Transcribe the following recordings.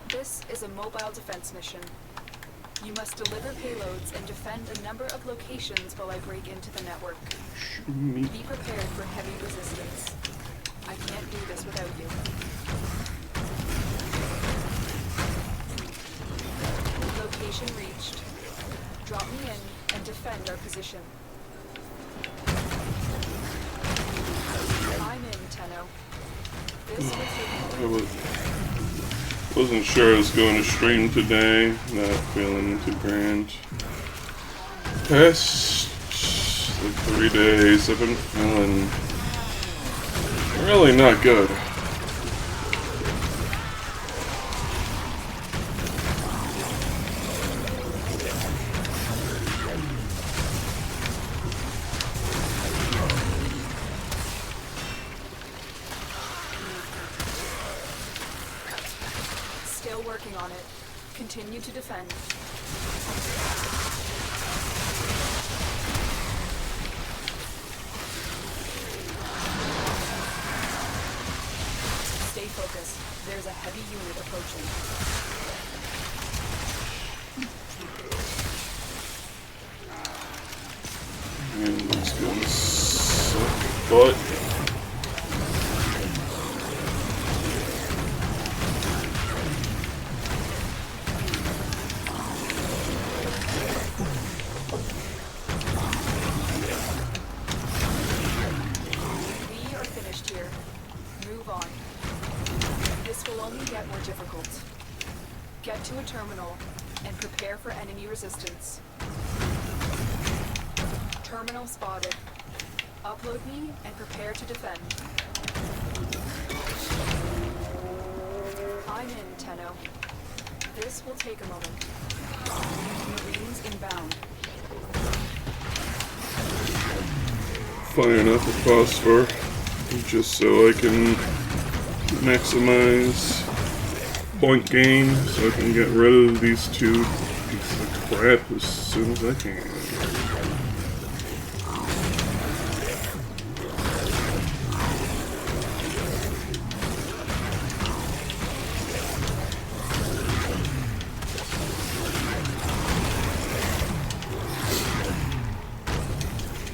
This is a mobile defense mission. You must deliver payloads and defend a number of locations while I break into the network. Be prepared for heavy resistance. I can't do this without you. Location reached. Drop me in and defend our position. I'm in, Tenno. This will take wasn't sure I was going to stream today. Not feeling too grand. Past like 3 days, I've been feeling really not good. Still working on it. Continue to defend. Stay focused. There's a heavy unit approaching. And it's gonna suck butt. Get to a terminal and prepare for enemy resistance. Terminal spotted. Upload me and prepare to defend. I'm in, Tenno. This will take a moment. Marines inbound. Firing up a phosphor just so I can maximize point gain so I can get rid of these two pieces of crap as soon as I can.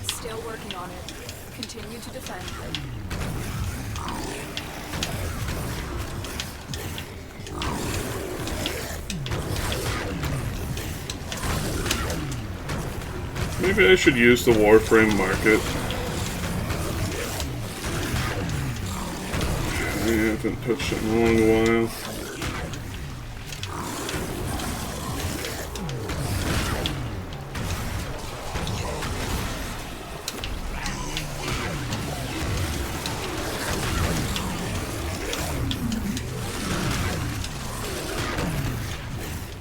Still working on it. Continue to defend. Maybe I should use the Warframe market. I haven't touched it in a long while.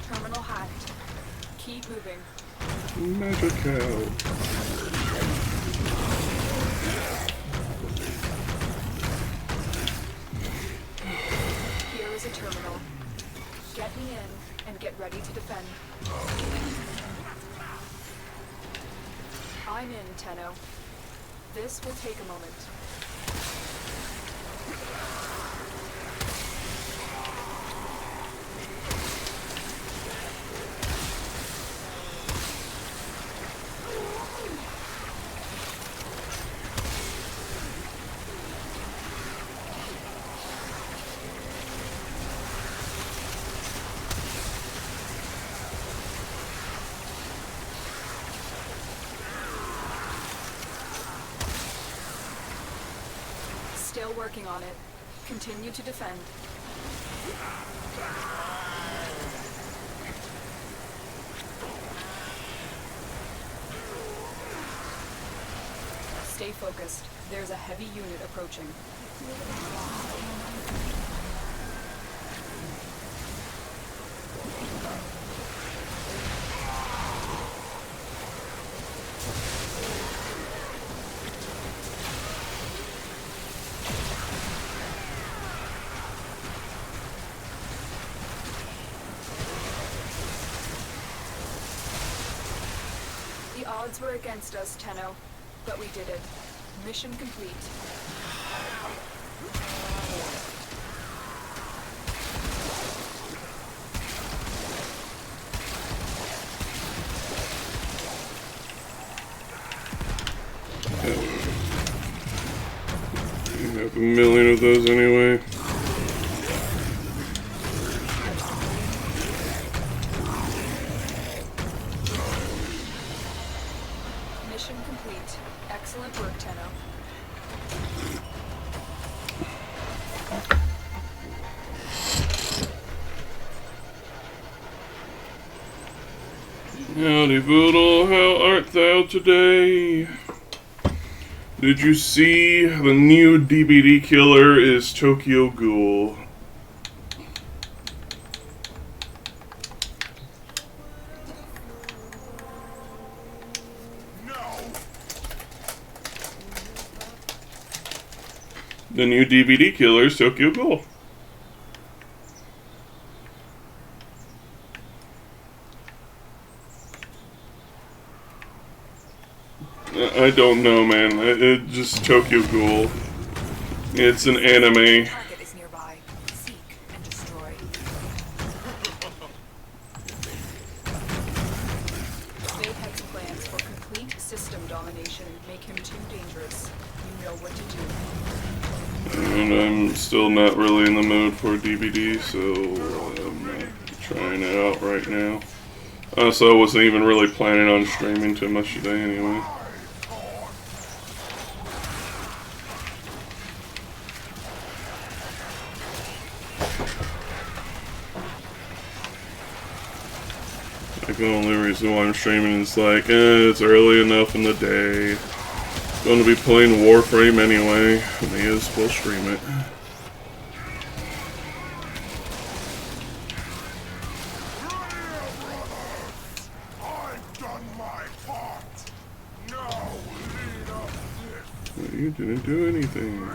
Terminal hacked. Keep moving. Magic cow. Here is a terminal. Get me in and get ready to defend. I'm in, Tenno. This will take a moment. Still working on it. Continue to defend. Stay focused. There's a heavy unit approaching. odds were against us, Tenno, but we did it. Mission complete. You have a million of those anyway. Mission complete. Excellent work, Tenno. Howdy, Voodle, how art thou today? Did you see the new DVD killer is Tokyo Ghoul? The new DVD killer is Tokyo Ghoul. I don't know, man. It just Tokyo Ghoul. It's an anime. Target is nearby. Seek and destroy. Mayhem's plans for complete system domination make him too dangerous. You know what to do. And I'm still not really in the mood for a DVD, so I'm not trying it out right now. So I wasn't even really planning on streaming too much today anyway. Like, the only reason why I'm streaming is like, it's early enough in the day. Going to be playing Warframe anyway. May as well stream it. You didn't do anything.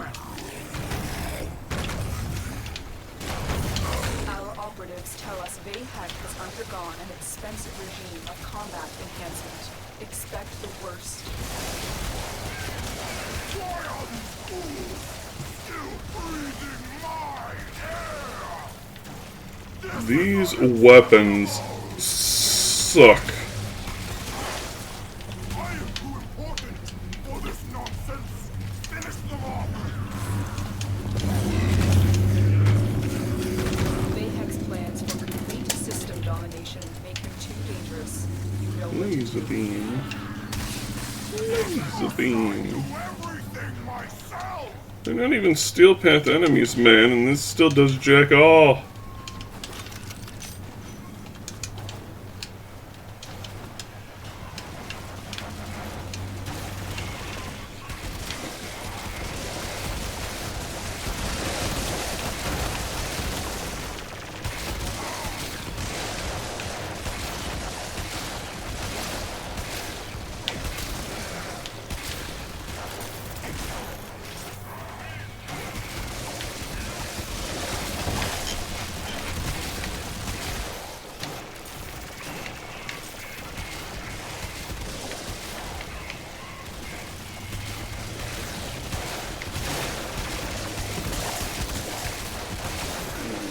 Our operatives tell us Mayhem has undergone an expensive regime of combat enhancement. Expect the worst. Why are these fools still breathing my air? These weapons suck. I am too important for this nonsense. Finish them off. Mayhem's plans for complete system domination make him too dangerous. You know what to Laser do. beam. Laser beam. Do everything myself. They're not even Steel Path enemies, man, and this still does jack all.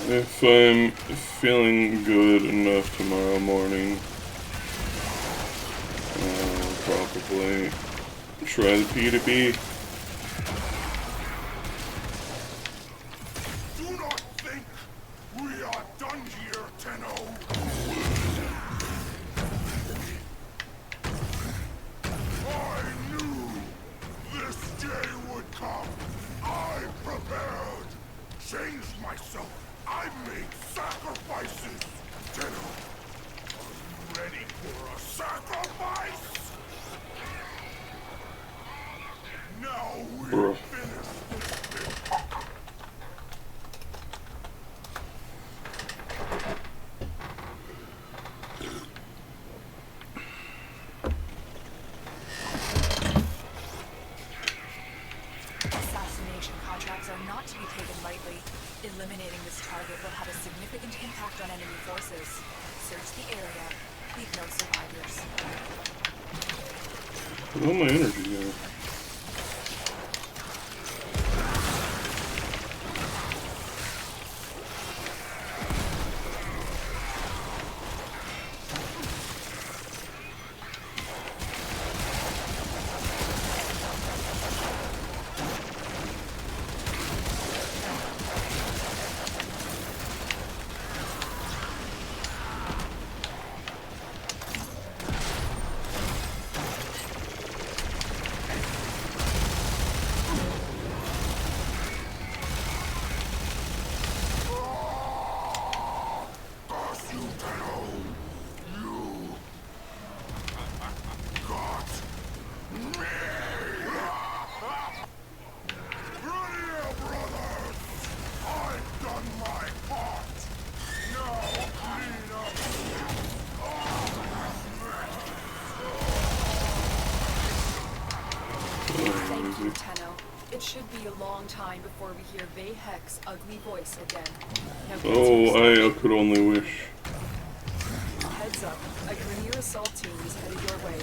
If I'm feeling good enough tomorrow morning, I'll probably try the P2P. Do not think we are done here, Tenno. I knew this day would come. I prepared. Changed myself. I made sacrifices. Tenno, are you ready for a sacrifice? Now we're Bruh. finished. Assassination contracts are not to be taken lightly. Eliminating this target will have a significant impact on enemy forces. Search the area. Leave no survivors. Where's all my energy go? Thank you, Tenno. It should be a long time before we hear Vayhek's ugly voice again. Now Oh, I could only wish. Heads up, a Grineer assault team is headed your way.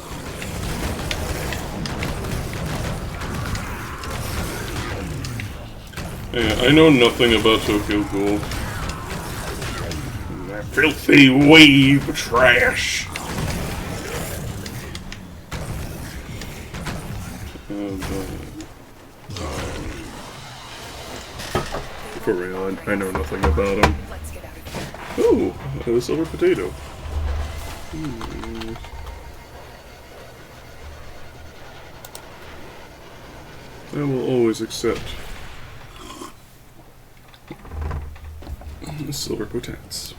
Yeah, I know nothing about Tokyo Ghoul. That filthy wave of trash. For real, I know nothing about him. Let's get out of here. Oh, I have a silver potato. I will always accept the silver potats.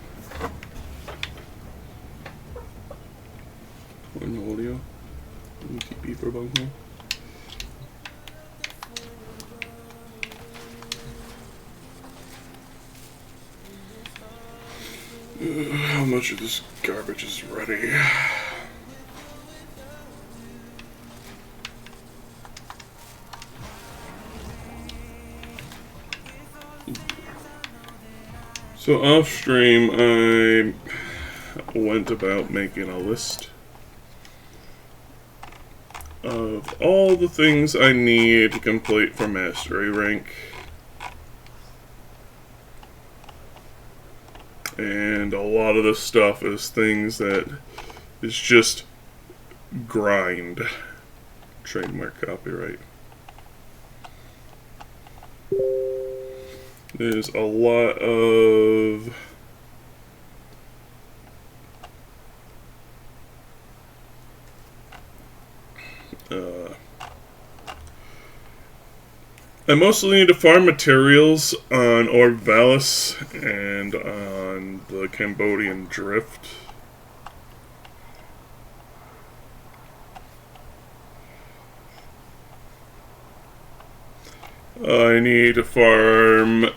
One audio. TP for bunghole. How much of this garbage is ready? So off stream, I went about making a list of all the things I need to complete for mastery rank. And a lot of this stuff is things that is just grind. Trademark copyright. There's a lot of I mostly need to farm materials on Orvalis and on the Cambodian Drift. I need to farm...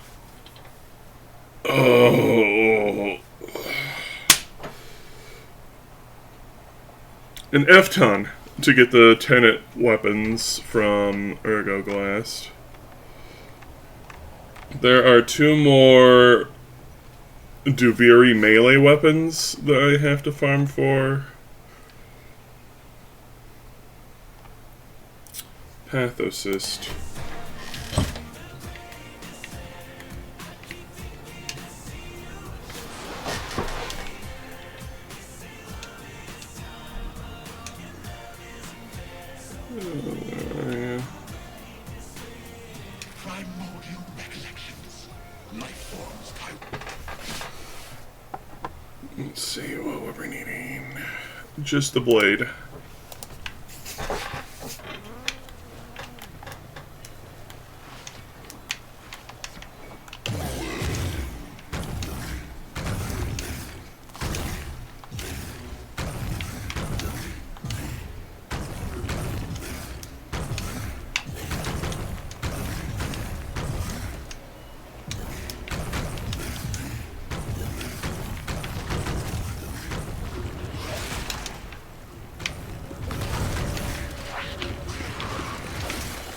an F-ton to get the Tenet weapons from Ergoglast. There are 2 more Duviri melee weapons that I have to farm for. Pathocyst. Primordial recollections. Life forms type. Let's see what we're needing. Just the blade.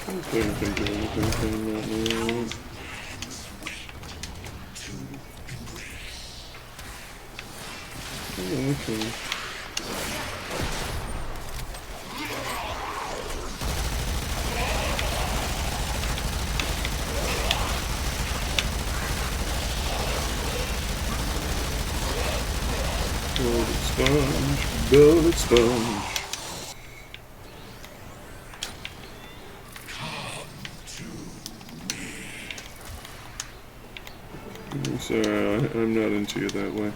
I don't think I can do anything right now. Oh, okay. sponge, bullet sponge. I'm sorry, I'm not into you that way.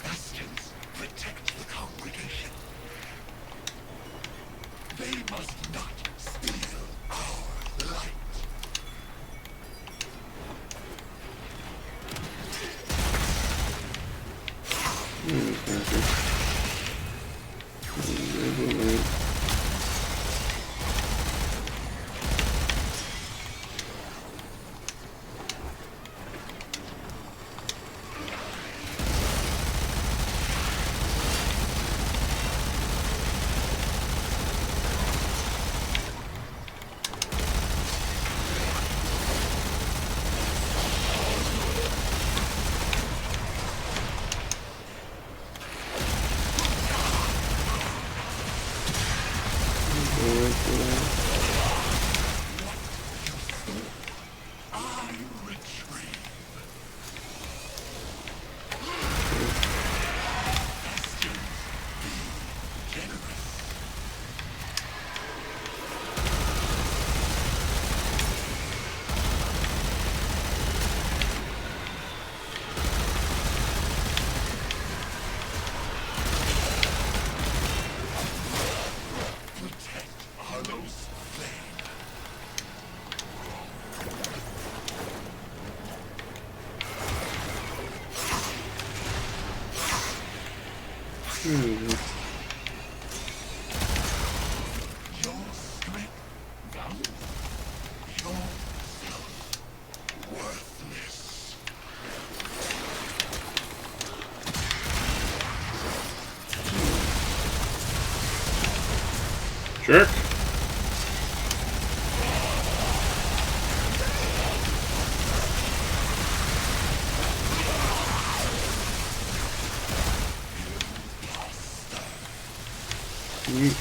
Bastions protect the congregation. They must not steal our light. Jerk.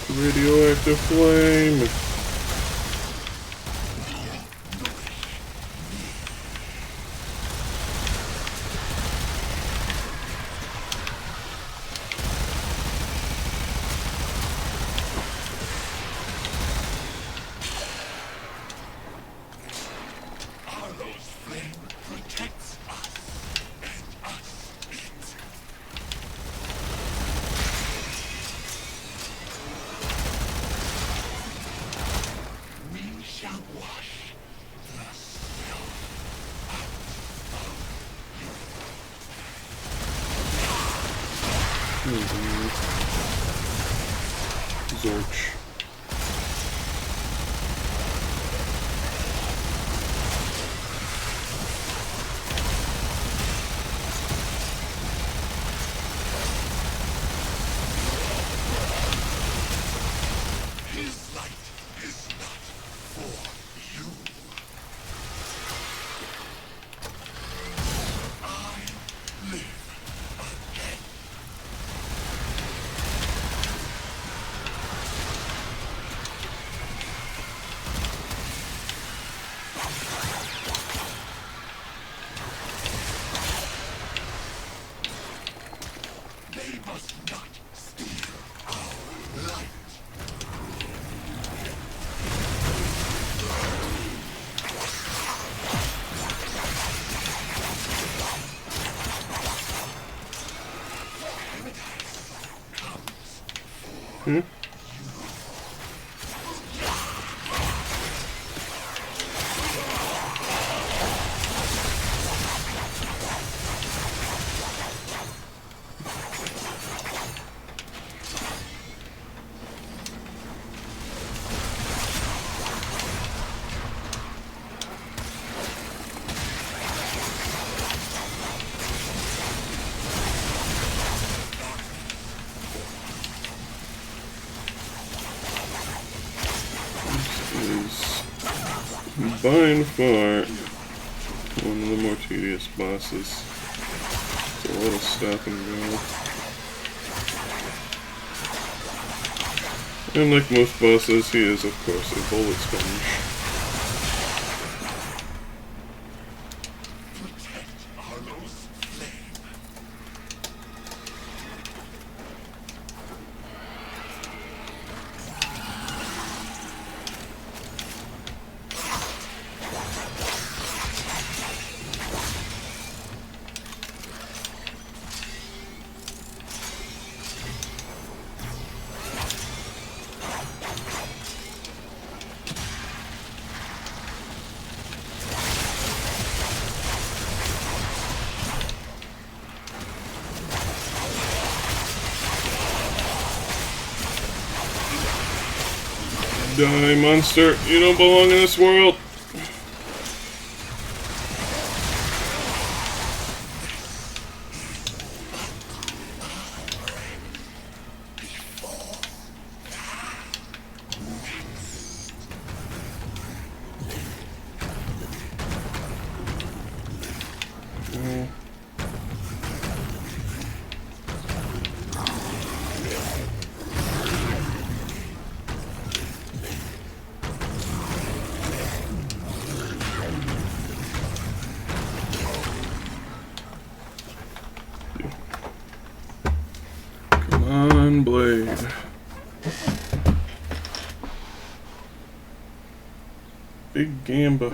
Radioactive flame. Zorch. His light is not for you. I live again. They must not steal our light. Hmm? By far one of the more tedious bosses. It's a lot of stop and go. And like most bosses, he is, of course, a bullet sponge. Die, monster. You don't belong in this world. Blade. Big Gamba.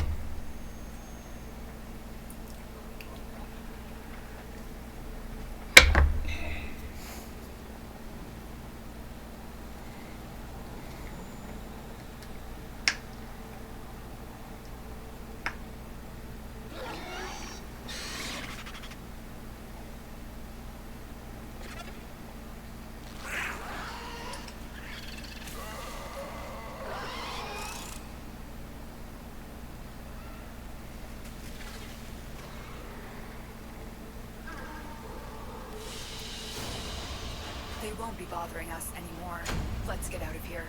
They won't be bothering us anymore. Let's get out of here.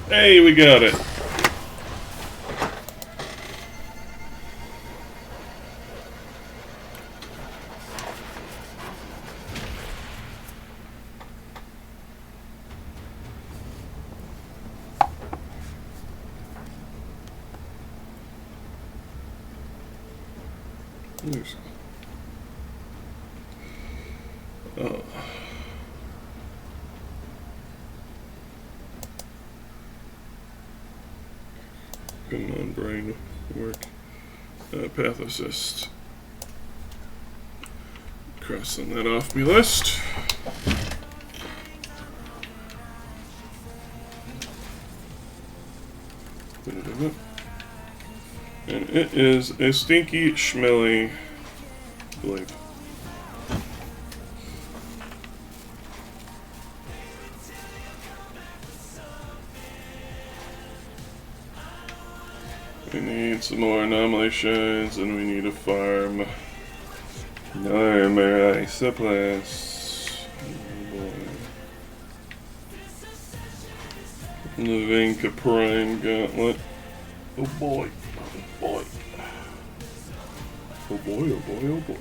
Hey, we got it. Oops. Oh. Come on, brain, work. Path assist. Crossing that off my list. And it is a stinky, schmelly blade. We need some more anomaly shards, and we need to farm armor supplies. Oh boy. The Vinca Prime Gauntlet. Oh boy. Oh boy. Oh boy, oh boy, oh boy.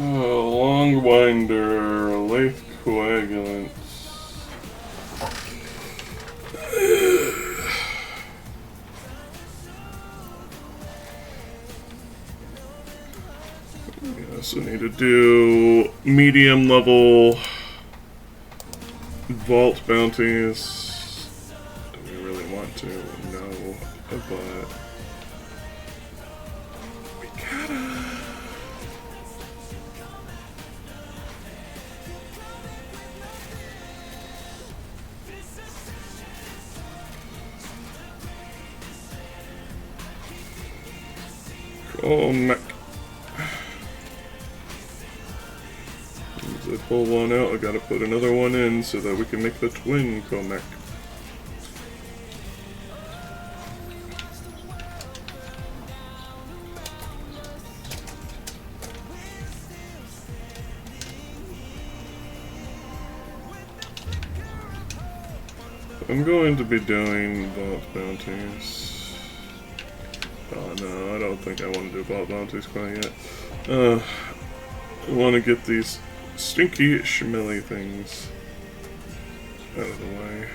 Oh, Longwinder, Lathe Coagulants. We also need to do medium level vault bounties. Do we really want to? No, but we gotta. Oh, Mac. As I pull one out, I gotta put another one in so that we can make the twin Comac. I'm going to be doing vault bounties. Oh no, I don't think I want to do vault bounties quite yet. I want to get these stinky, schmelly things out of the way.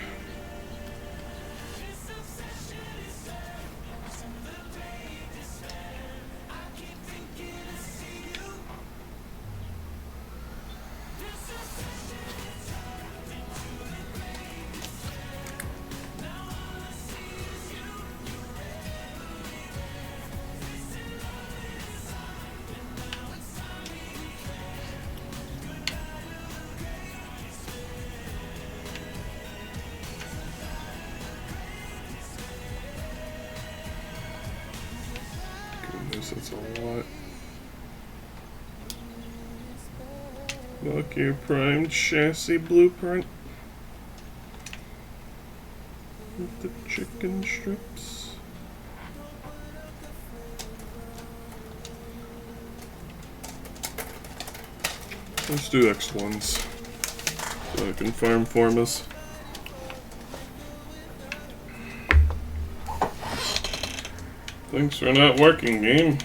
That's a lot. Look, your prime chassis blueprint with the chicken strips. Let's do X1s so I can farm formas. Thanks for not working, game.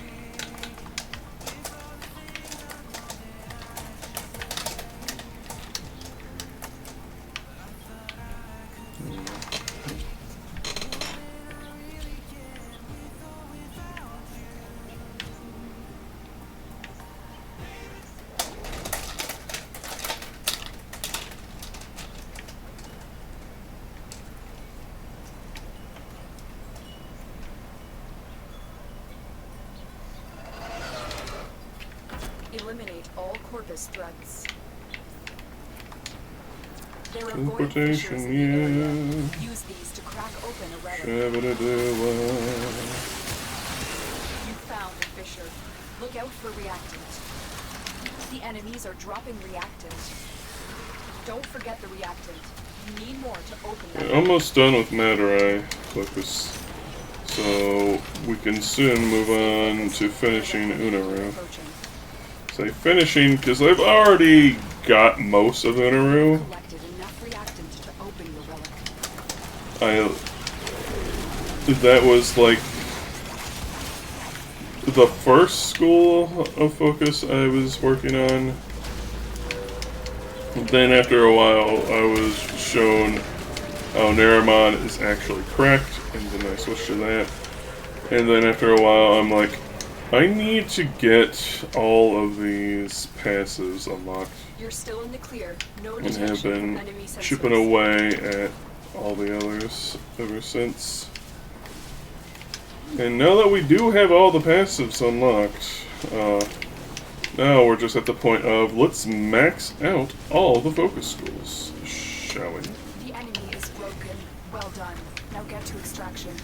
Eliminate all corpus threats. There are void Importation, fissures in the area. yeah. Use these to crack open a relic. You found a fissure. Look out for reactant. The enemies are dropping reactant. Don't forget the reactant. You need more to open that. We're almost done with Matter focus, so we can soon move on to finishing Unaru. Say finishing because I've already got most of Unaru. Collected enough reactant to open the relic. That was like the first school of focus I was working on. Then after a while I was shown how Naramon is actually cracked, and then I switched to that. And then after a while I'm like, I need to get all of these passes unlocked. You're still in the clear. No And have detection been of enemy sensors. chipping away at all the others ever since. And now that we do have all the passives unlocked, now we're just at the point of let's max out all the focus schools, shall we? The enemy is broken. Well done. Now get to extraction.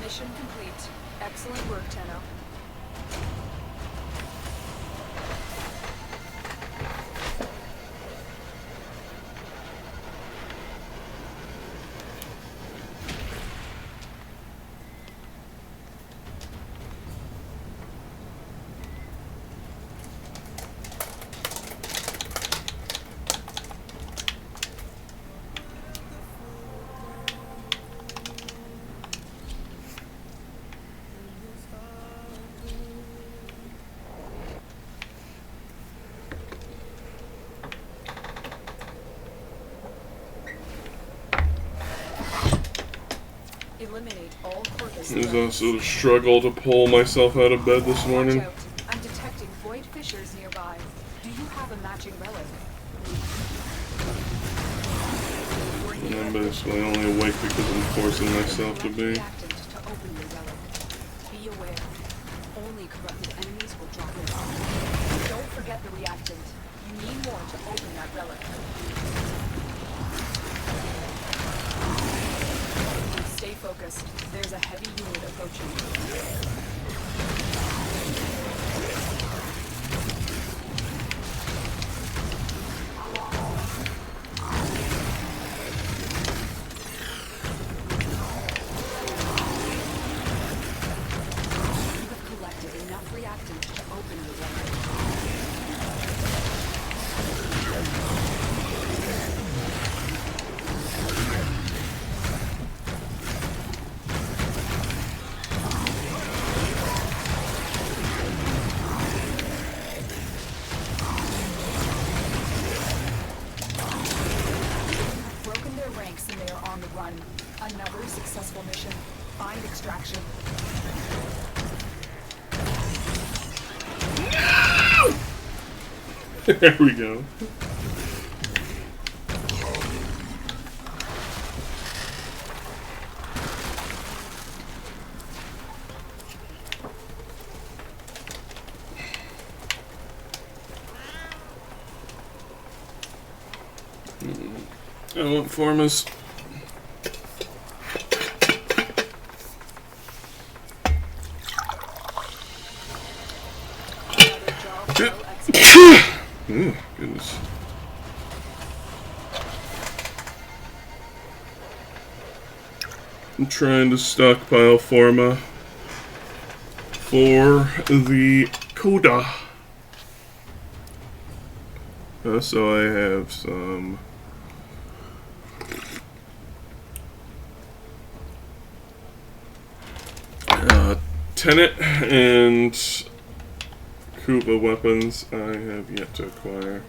Mission complete. Excellent work, Tenno. Eliminate all corpus It was threats. also a struggle to pull myself out of bed this morning. Watch out. I'm detecting void fissures nearby. Do you have a matching relic? And I'm basically only awake because I'm forcing myself to be. Reactant to open your relic. Be aware. Only corrupted enemies will drop it off. Don't forget the reactant. You need more to open that relic. Stay focused. There's a heavy unit approaching. Another successful mission. Find extraction. No! There we go. I won't form us. Oh, goodness. I'm trying to stockpile Forma for the Coda. So I have some Tenet and Kuba weapons I have yet to acquire.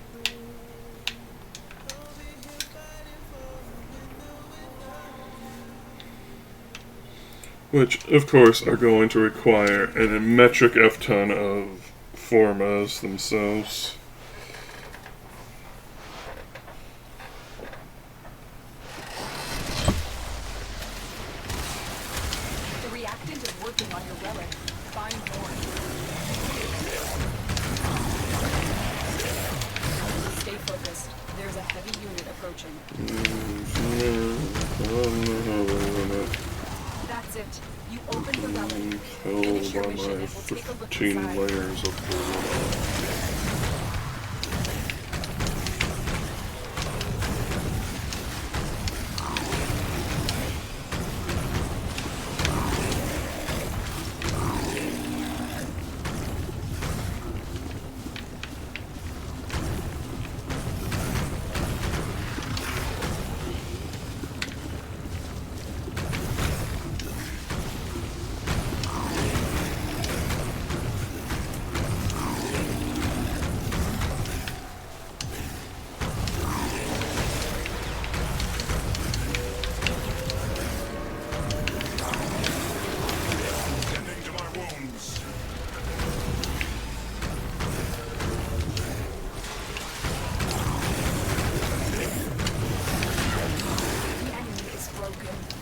Which, of course, are going to require an metric F-ton of Formas themselves. The reactant is working on your relic. Find more. Stay focused. There's a heavy unit approaching. That's it. You open the relic. Finish your mission and we'll take a look 15 inside. layers of Forma.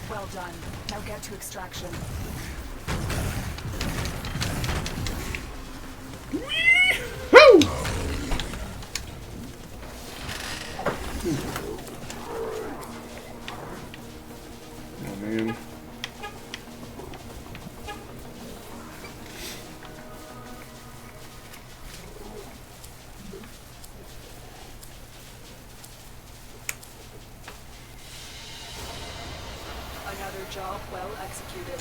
Well done. Now get to extraction. Woo! Oh man. Another job well executed.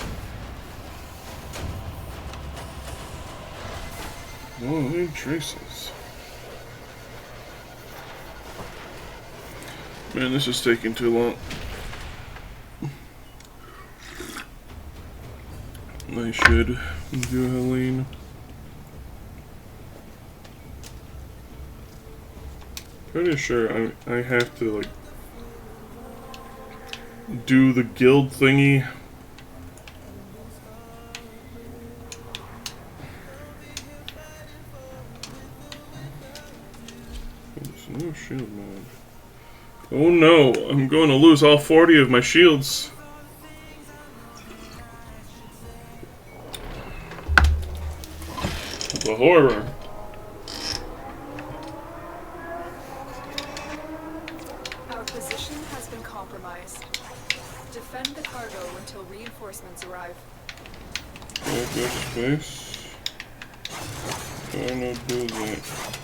Oh, any traces. Man, this is taking too long. I should do Helene. Pretty sure I have to like do the guild thingy. There's no shield mod. Oh no, I'm going to lose all 40 of my shields. It's a horror. defend the cargo until reinforcements arrive. Go space. I know do that.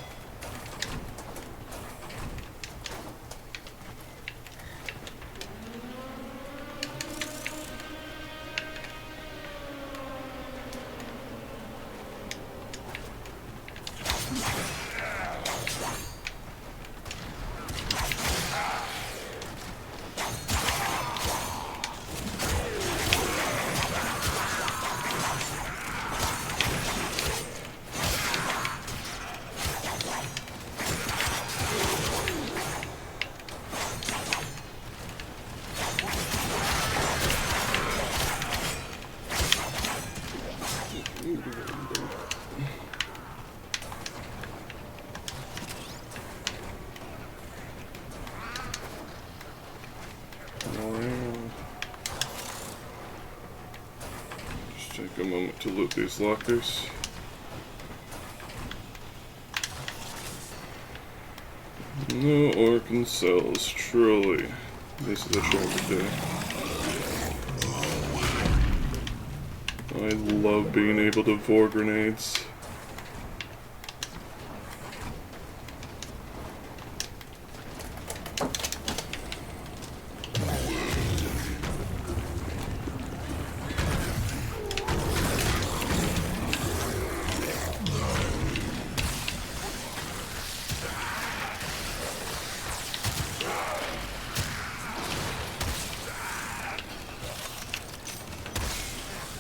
Just take a moment to loot these lockers. No organ cells, truly. This is a tragedy. I love being able to pour grenades.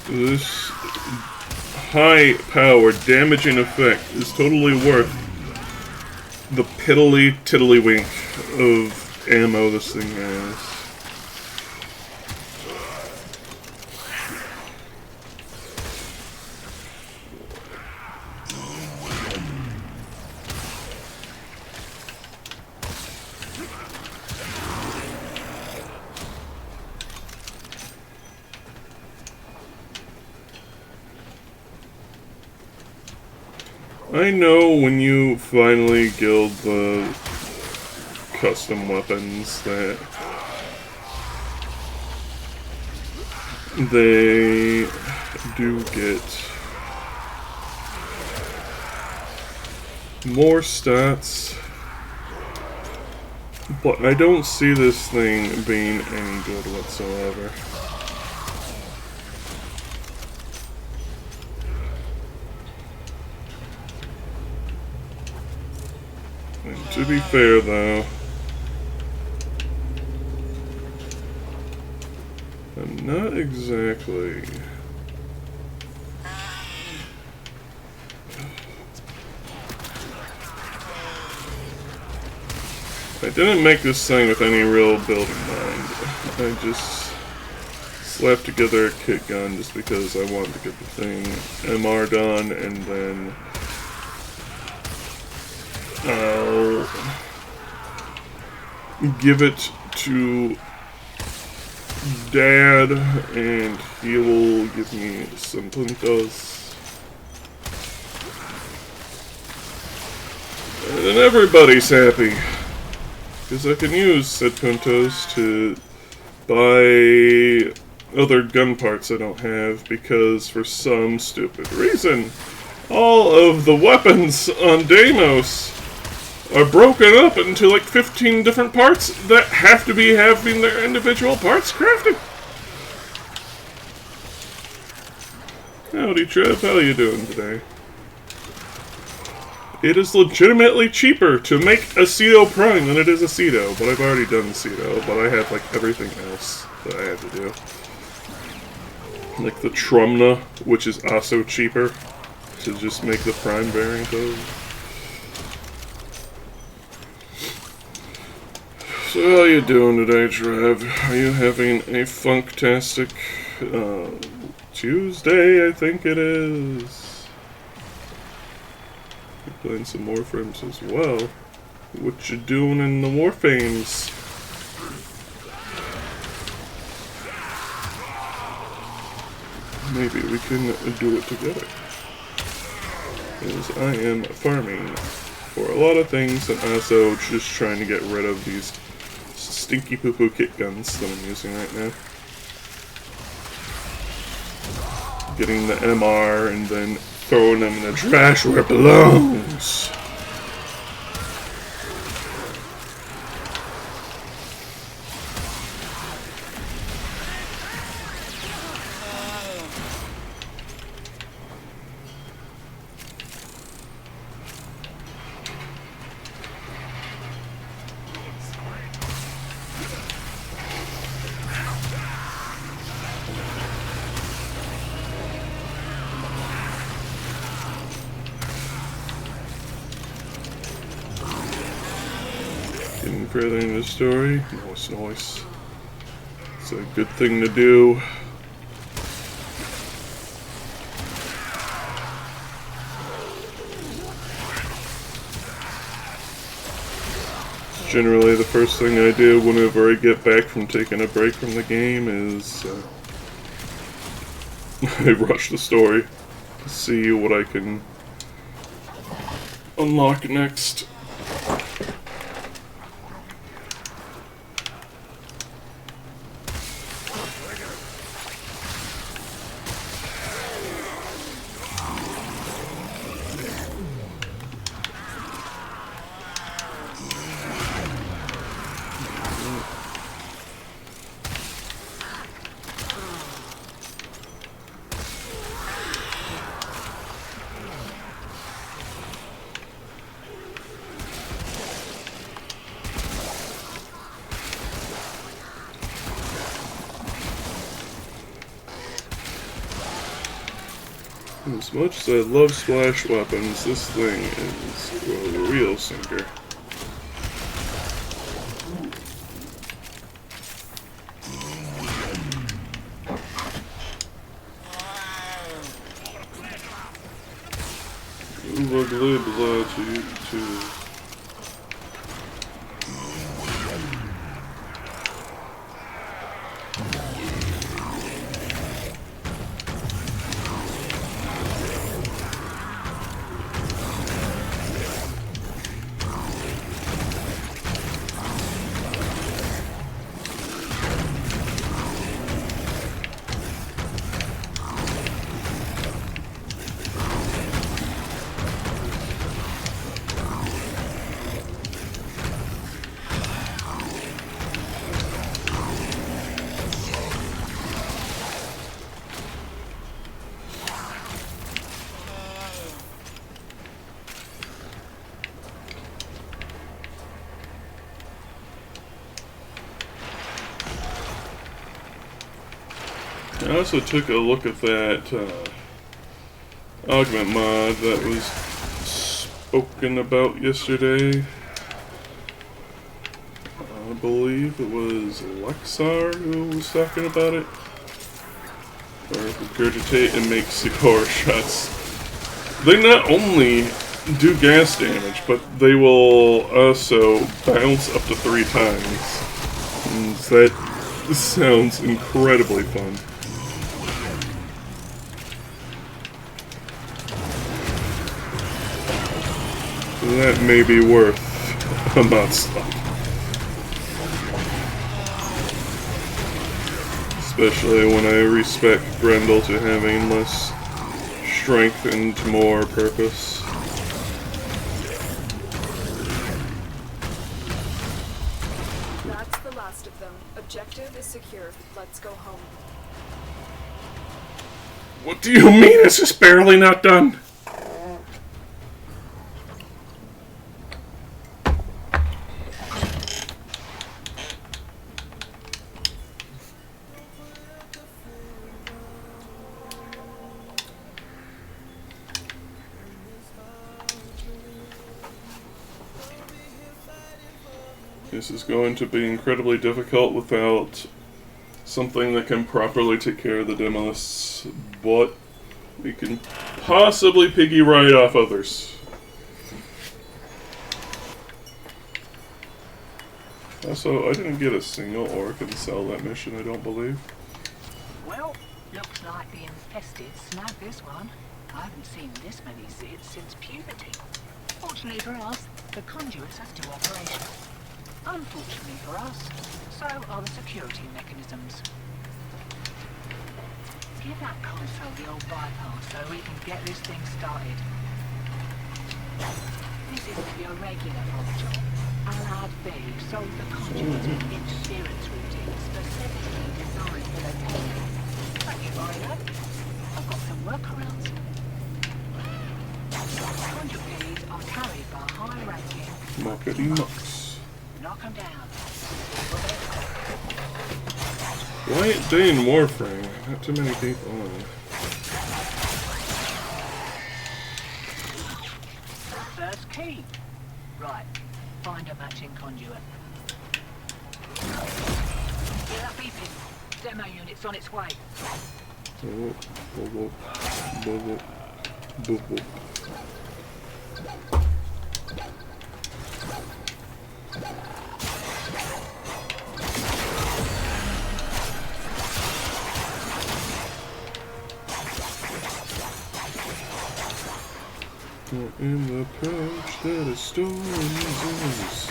This high power damaging effect is totally worth the piddly tiddlywink of ammo this thing has. I know when you finally guild the custom weapons that they do get more stats, but I don't see this thing being any good whatsoever. And to be fair, though, I'm not exactly... I didn't make this thing with any real build in mind. I just slapped together a kit gun just because I wanted to get the thing MR done, and then I'll give it to Dad, and he will give me some puntos. And then everybody's happy, because I can use said puntos to buy other gun parts I don't have, because for some stupid reason, all of the weapons on Deimos are broken up into like 15 different parts that have to be having their individual parts crafted. Howdy, Trev. How you doing today? It is legitimately cheaper to make a Cedo Prime than it is a Cedo, but I've already done Cedo, but I have like everything else that I had to do. Like the Trumna, which is also cheaper to just make the Prime variant of. So how you doing today, Trev? Are you having a funktastic Tuesday, I think it is? You're playing some Warframes as well. What you doing in the Warframes? Maybe we can do it together. Because I am farming for a lot of things, and also just trying to get rid of these stinky poo-poo kit guns that I'm using right now. getting the MR and then throwing them in the trash where it belongs. Getting further into the story. Nice, nice. It's a good thing to do. Generally, the first thing I do whenever I get back from taking a break from the game is I rush the story to see what I can unlock next. As much as I love splash weapons, this thing is a real sinker. Ugly blood to you too. I also took a look at that augment mod that was spoken about yesterday. I believe it was Lexar who was talking about it. Or regurgitate and make C4 shots. They not only do gas damage, but they will also bounce up to 3 times. And that sounds incredibly fun. That may be worth a mod slot. Especially when I respect Grendel to having less strength and more purpose. That's the last of them. Objective is secure. Let's go home. What do you mean it's just barely not done? This is going to be incredibly difficult without something that can properly take care of the Demolists, but we can possibly piggy right off others. Also, I didn't get a single orc and sell that mission, I don't believe. Well, looks like the infested snagged this one. I haven't seen this many Zids since puberty. Fortunately for us, the conduits are still operational. Unfortunately for us, so are the security mechanisms. Give that console the old bypass so we can get this thing started. This isn't your regular mod job. Allied B sold the conduit interference routine specifically designed for the payload. Thank you, Mario. I've got some workarounds. Conduit keys are carried by high-ranking Muckety mucks. Knock them down. Quiet day in Warframe. Not too many people on. First key. Right. Find a matching conduit. Hear that beeping? Demo unit's on its way. Oh, boop, boop, boop, boop, boop, boop. In the pouch that is stolen disease.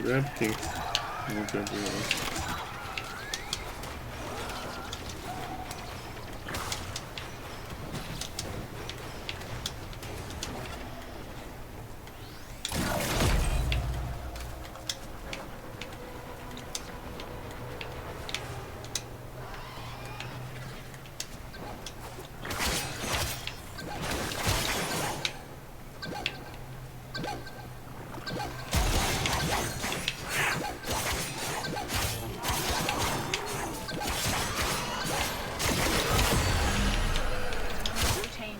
Grab key. I'll grab the other.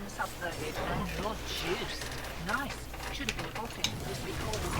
Subverted and raw juice. Nice. Should have been off it this recording.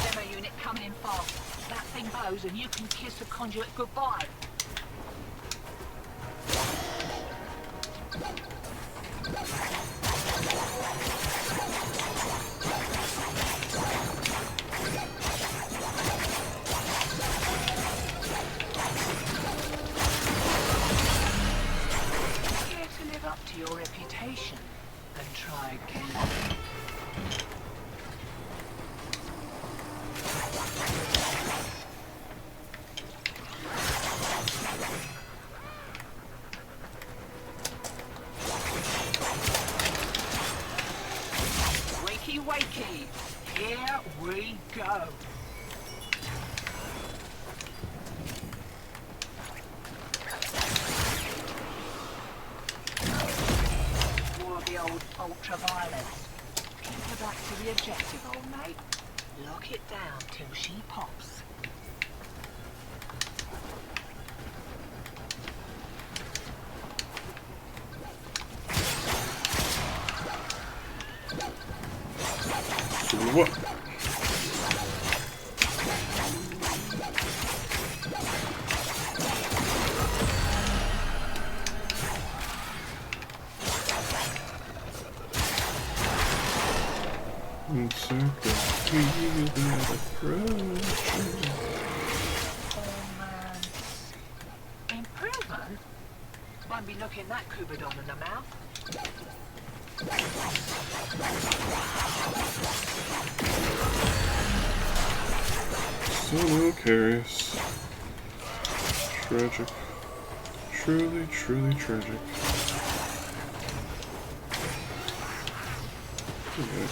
Demo unit coming in fast. That thing blows and you can kiss the conduit goodbye. Care to live up to your reputation and try again. Wakey, wakey, here we go. More of the old ultraviolence. Keep her back to the objective, old mate. Lock it down till she pops. What? Insert the key that approaches. Improvement? Won't be looking that Kubadon in the mouth. So curious. Tragic. Truly, truly tragic. Yeah.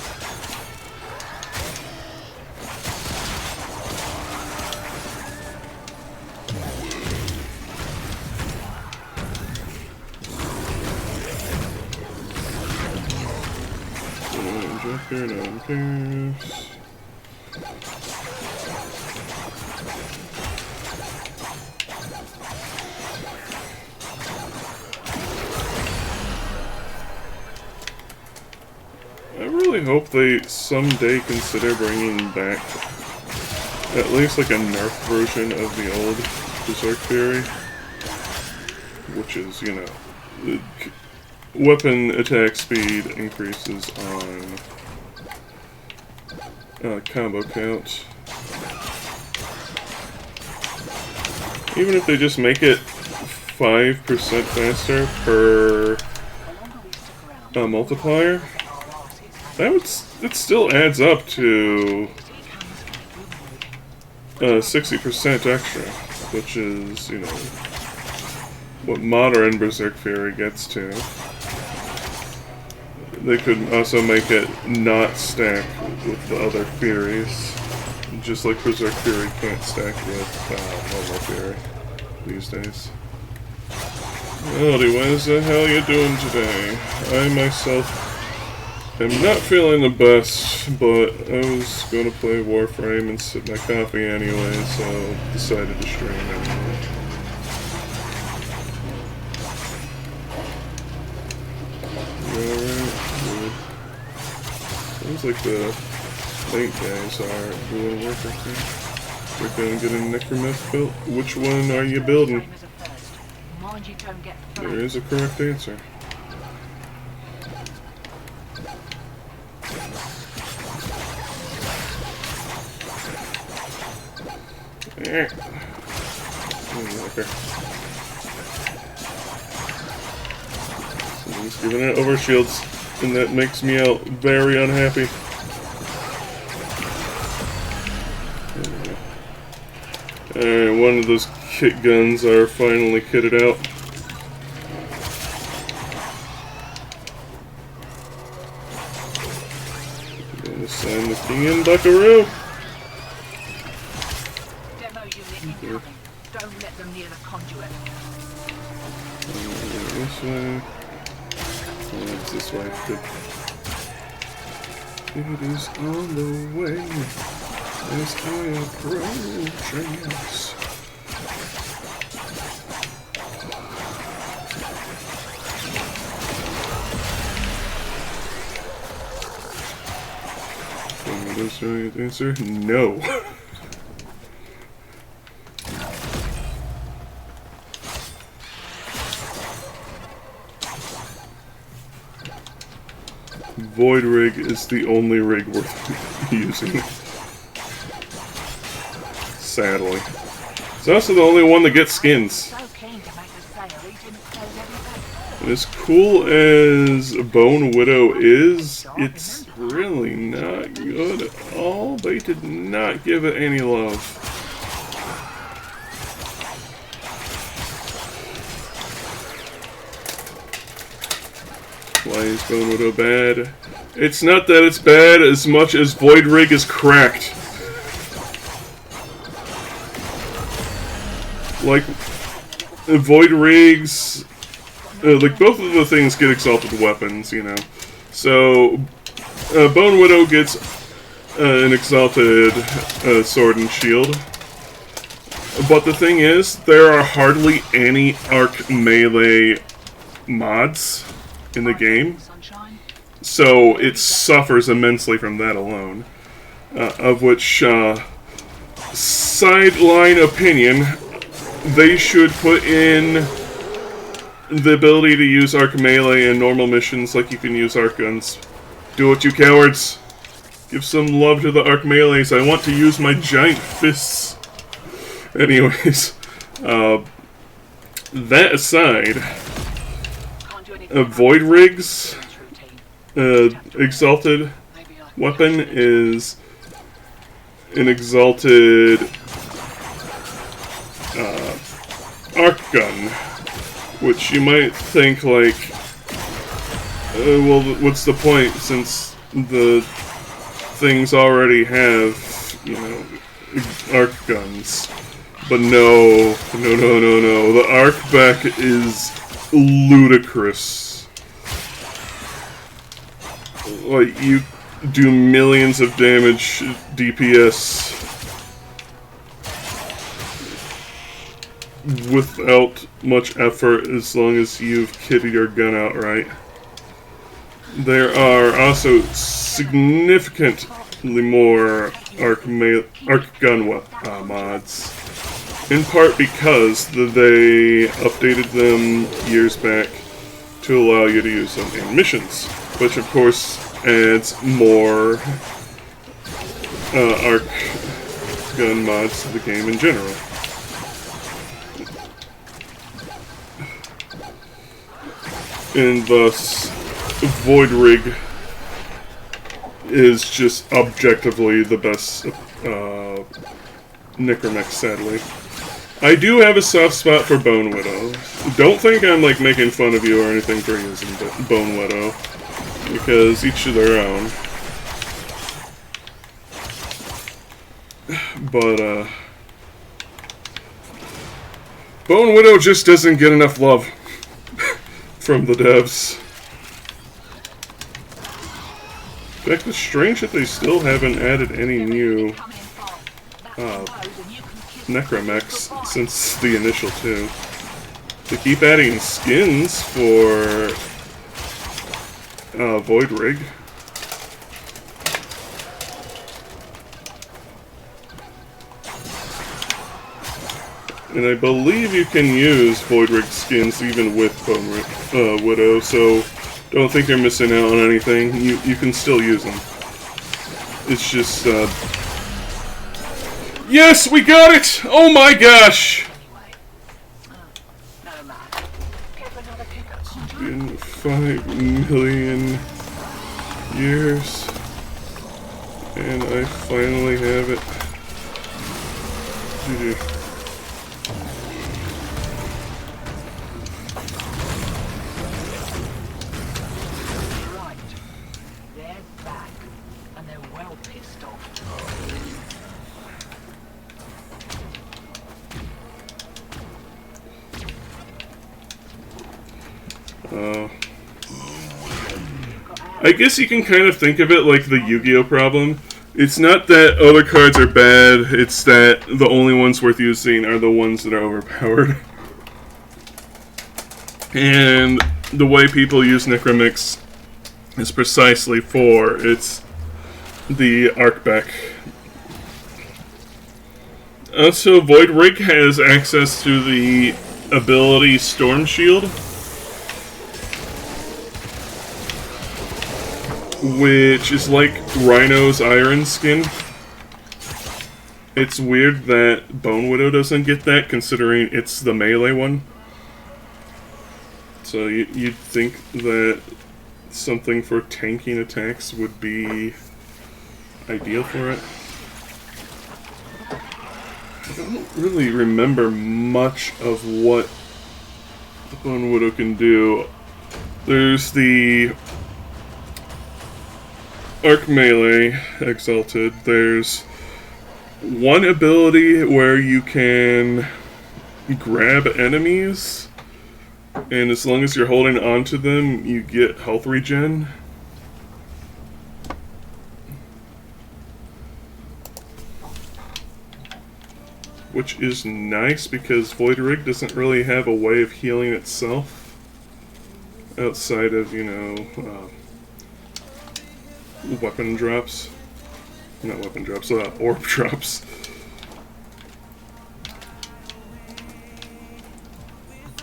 Jump here, no one cares. I really actually hope they someday consider bringing back at least like a nerf version of the old Berserk Fury, which is, you know, weapon attack speed increases on combo count. Even if they just make it 5% faster per multiplier, it still adds up to 60% extra, which is, you know, what modern Berserk Fury gets to. They could also make it not stack with the other Furies, just like Berserk Fury can't stack with normal Fury these days. Well, anyways, how you doing today? I myself am not feeling the best, but I was going to play Warframe and sip my coffee anyway, so decided to stream anyway. Alright, good. Seems like the late guys are doing work, I think. We're going to get a necromancer built. Which one are you building? There is a correct answer. Okay. He's giving it overshields, and that makes me out very unhappy. Alright, one of those kit guns are finally kitted out. Gonna sign the king in Buckaroo. Demo unit incoming. Don't let them near the conduit. This way. Oh, it's this way. Good. It is on the way as I approach. Yes. Is the right answer? No. Void rig is the only rig worth using. Sadly. It's also the only one that gets skins. And as cool as Bone Widow is, it's really not good at all. They did not give it any love. Why is Bone Widow bad? It's not that it's bad as much as Void Rig is cracked. Like, Void Rigs, like both of the things get exalted weapons, you know. So, Bone Widow gets an exalted sword and shield. But the thing is, there are hardly any arc melee mods in the game. So it suffers immensely from that alone. Of which, sideline opinion, they should put in the ability to use arc melee in normal missions like you can use arc guns. Do it, you cowards! Give some love to the arc melees. I want to use my giant fists. Anyways, that aside, Void Rig's exalted weapon is an exalted arc gun, which you might think like, well, what's the point since the things already have, you know, arc guns. But no. The arc back is ludicrous. Like, you do millions of damage DPS without much effort as long as you've kitted your gun out right. there are also significantly more arc gun mods. In part because they updated them years back to allow you to use them in missions, which of course adds more arc gun mods to the game in general. And thus, Void Rig is just objectively the best Necromech, sadly. I do have a soft spot for Bone Widow. Don't think I'm like making fun of you or anything for using Bone Widow, because each to their own. But Bone Widow just doesn't get enough love from the devs. In fact, it's strange that they still haven't added any new Necromechs since the initial two. They keep adding skins for Void Rig. And I believe you can use Void Rig skins even with Bone Widow, so don't think you're missing out on anything. You can still use them. It's just, yes, we got it! Oh my gosh! In 5 million years. And I finally have it. GG. I guess you can kind of think of it like the Yu-Gi-Oh problem. It's not that other cards are bad, it's that the only ones worth using are the ones that are overpowered. And the way people use Necromix is precisely for it's the Arcbec. Also, Void Rig has access to the ability Storm Shield, which is like Rhino's Iron Skin. It's weird that Bone Widow doesn't get that, considering it's the melee one. So you'd think that something for tanking attacks would be ideal for it. I don't really remember much of what Bone Widow can do. There's the Arc Melee Exalted. There's one ability where you can grab enemies, and as long as you're holding onto them, you get health regen. Which is nice because Void Rig doesn't really have a way of healing itself outside of, you know, weapon drops. Not weapon drops, orb drops.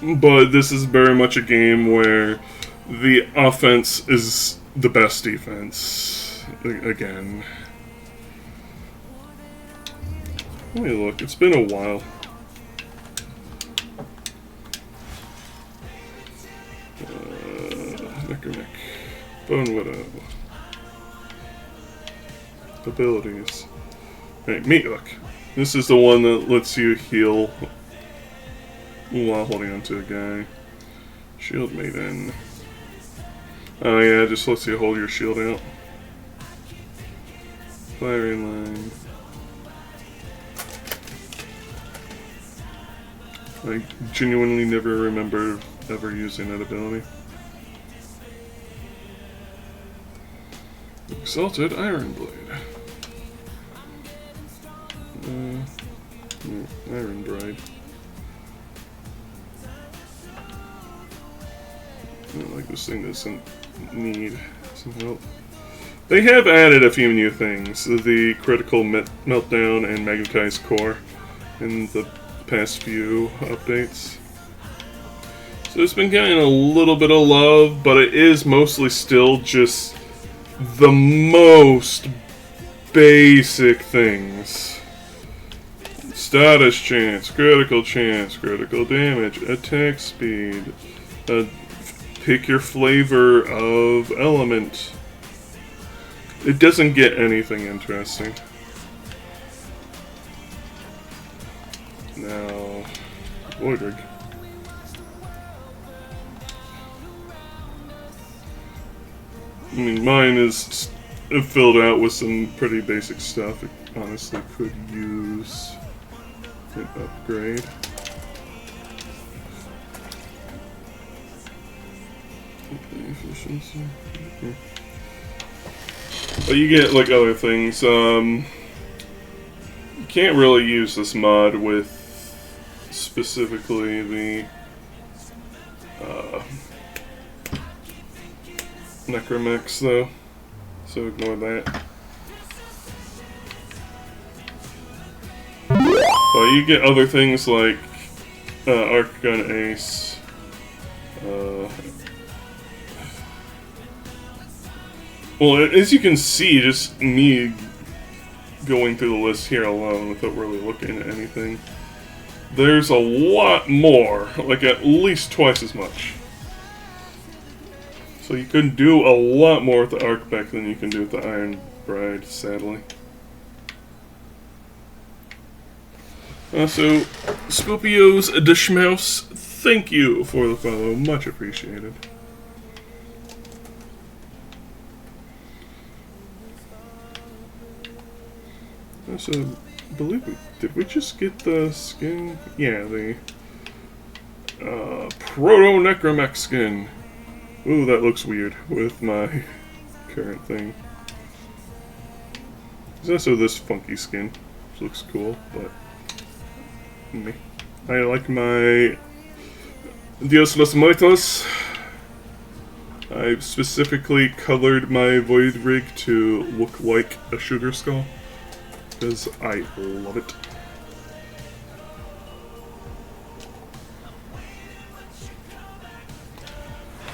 But this is very much a game where the offense is the best defense. Again. Let me look, it's been a while. Necromech. Bone Widow. Abilities. Alright, Meat Hook. This is the one that lets you heal while holding onto a guy. Shield Maiden. Oh yeah, it just lets you hold your shield out. Firing Line. I genuinely never remember ever using that ability. Exalted Iron Blade. Iron Bride. Like this thing doesn't need some help. They have added a few new things. The critical meltdown and magnetized core in the past few updates. So it's been getting a little bit of love, but it is mostly still just the most basic things. Status chance, critical damage, attack speed, pick your flavor of element. It doesn't get anything interesting. Now, Voidrig. I mean, mine is filled out with some pretty basic stuff. It honestly could use an upgrade. Efficiency. Okay. But you get like other things. You can't really use this mod with specifically the Necromex though, so ignore that. But you get other things like Arc Gun Ace, well, as you can see, just me going through the list here alone without really looking at anything, there's a lot more, like at least twice as much. So you can do a lot more with the Arcbeck than you can do with the Iron Bride, sadly. Also, Scorpio's Dishmouse, thank you for the follow, much appreciated. Also, did we just get the skin? Yeah, the Proto-Necromech skin. Ooh, that looks weird with my current thing. There's also this funky skin, which looks cool, but me. I like my Dios los Muertos. I've specifically colored my Void Rig to look like a sugar skull, because I love it.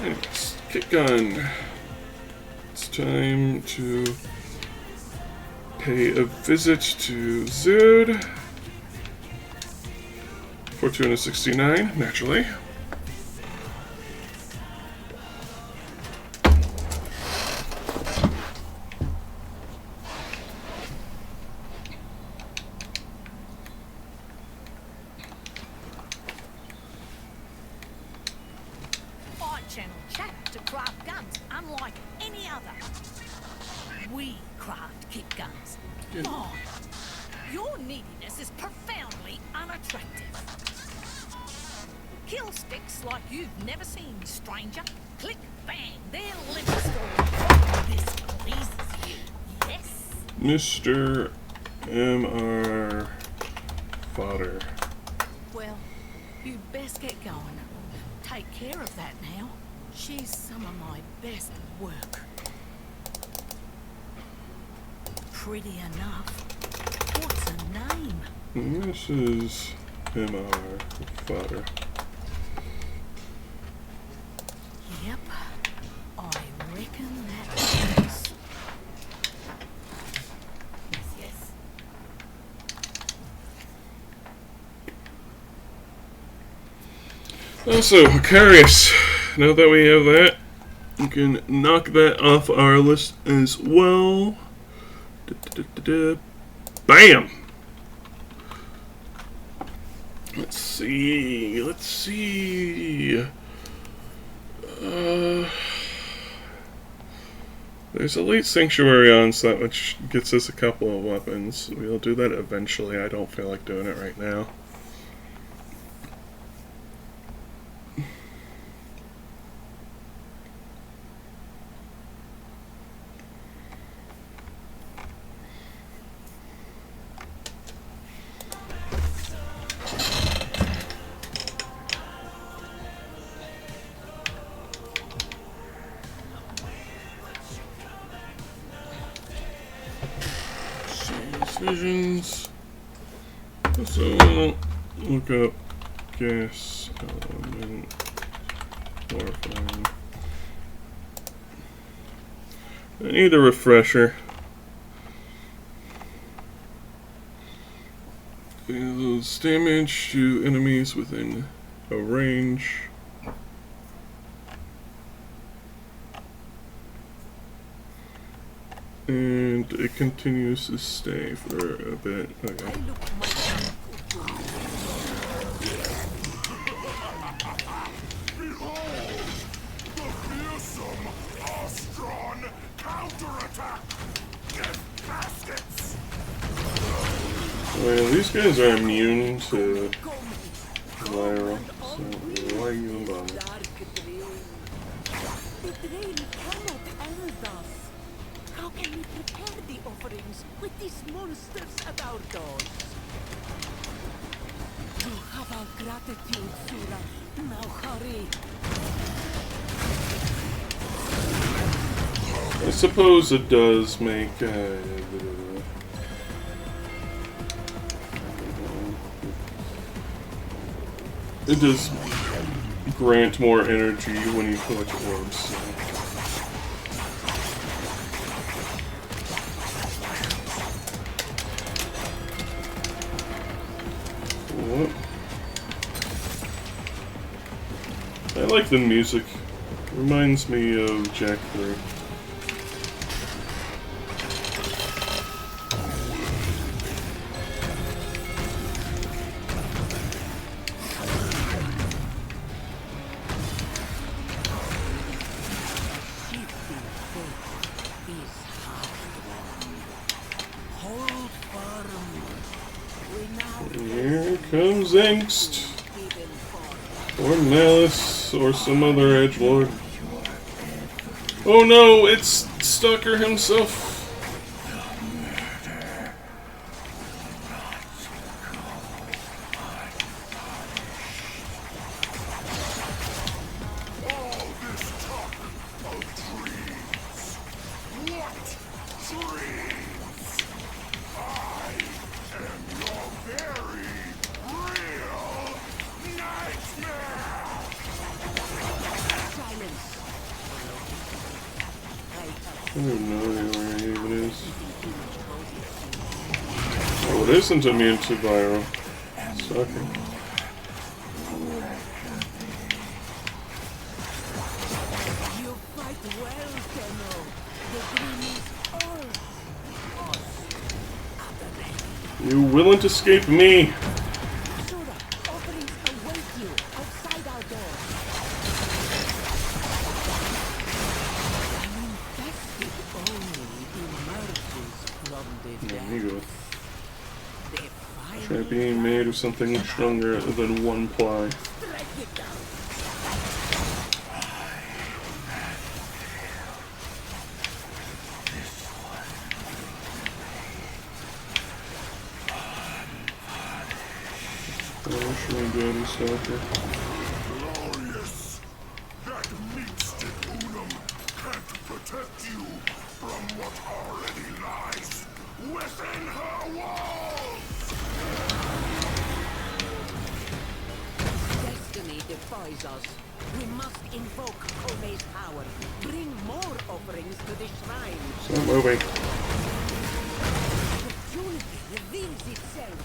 Anyways, kick gun. It's time to pay a visit to Zud. 469, naturally. Channel chat to craft guns unlike any other. We craft kick guns. Oh, your neediness is profoundly unattractive. Kill sticks like you've never seen, stranger. Click, bang, their liver story. This pleases you, yes? Mr. M.R. Fodder. Well, you best get going. Take care of that now. She's some of my best work. Pretty enough. What's her name? This is M.R. Fodder. Yep. I reckon that is. Yes. Also, Aquarius. Now that we have that, we can knock that off our list as well. Bam! Let's see. There's Elite Sanctuary onset, which gets us a couple of weapons. We'll do that eventually. I don't feel like doing it right now. visions. So we'll look up gas element Warframe. I need a refresher. Deals damage to enemies within a range. And it continues to stay for a bit. Okay. Well, these guys are immune to viral, so why even bother? The drain cannot hold us. How can we prepare the offerings with these monsters at our doors? You have our gratitude, Sura. Now hurry. I suppose it does make it does grant more energy when you collect orbs. So. What? I like the music. Reminds me of Jack 3. Here comes Angst, or Malice, or some other edgelord. Oh no, it's Stalker himself. I have no idea where any of it is. Oh, it isn't immune to viral. Sucker. You fight well, Tenno. The dream is all us. You willing escape me? Sura, offerings await you outside our door. There you go. Try being made of something stronger than one ply. Where should we go to Stalker? Glorious! That meat-stick Unum can't protect you from what already lies within her walls! Destiny defies us. We must invoke Kome's power. Bring more offerings to the shrine. It's not moving. Opportunity reveals itself.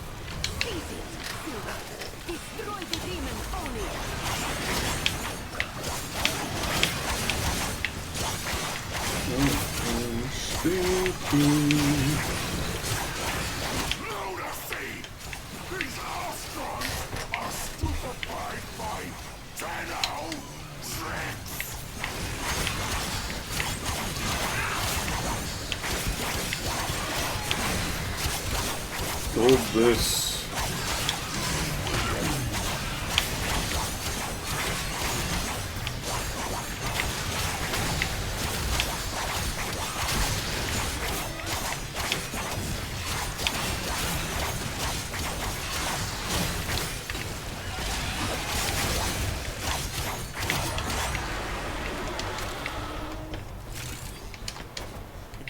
Seize it, Sura. Destroy the demon Oni. Lunacy! These Ostrons are stupefied by Tenno tricks! Hold this.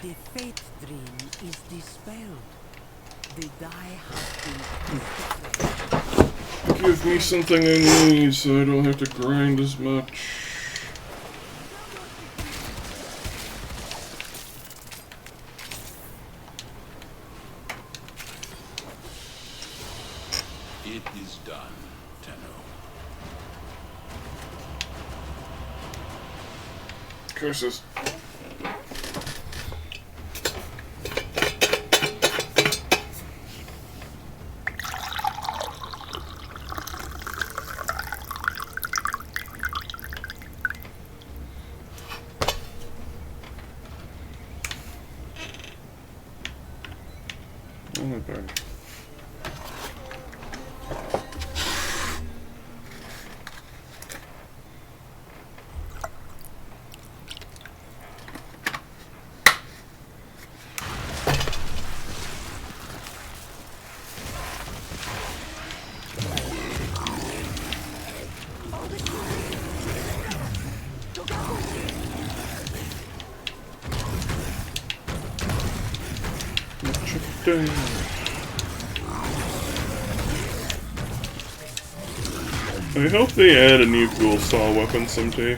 The fate dream is dispelled. The die has been Give me something I need so I don't have to grind as much. It is done, Tenno. Curses. Oh my god. I hope they add a new ghoul saw weapon someday.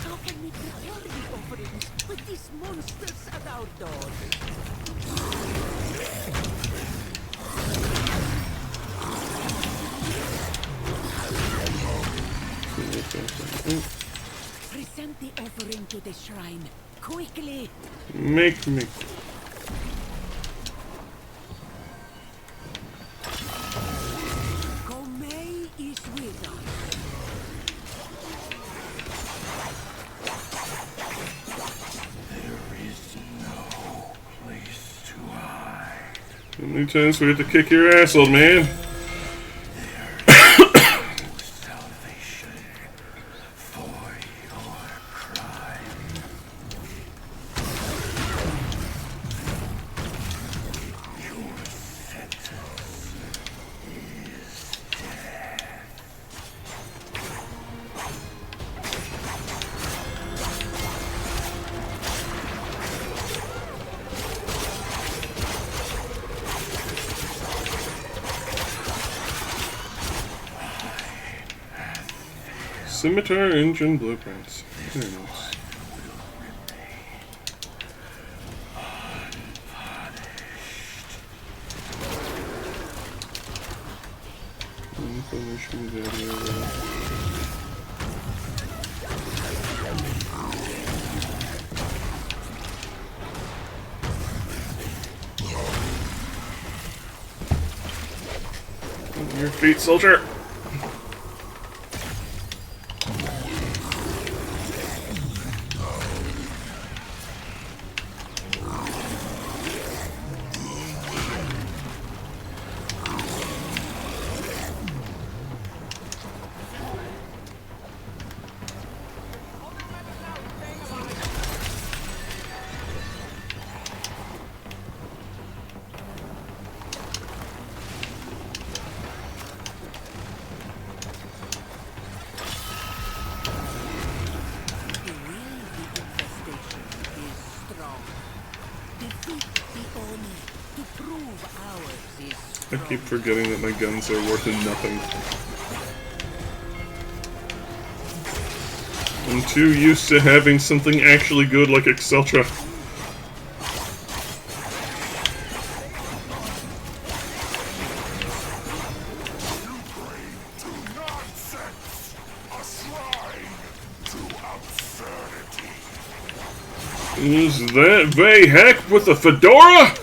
How can we prepare the offerings with these monsters at our door? Present the offering to the shrine. Quickly! Make me. Komei is with us. There is no place to hide. How many times we have to kick your ass, old man? Salvation for your crime. Your sentence is death. Scimitar engine blueprints. Very nice. Information video. On your feet, soldier! The will of the infestation is strong. Defeat the Oni to prove ours is I strong. keep forgetting that my guns are worth nothing. I'm too used to having something actually good like Exceltra. You bring to nonsense, a shrine to absurdity. Is that Vay Heck with a fedora?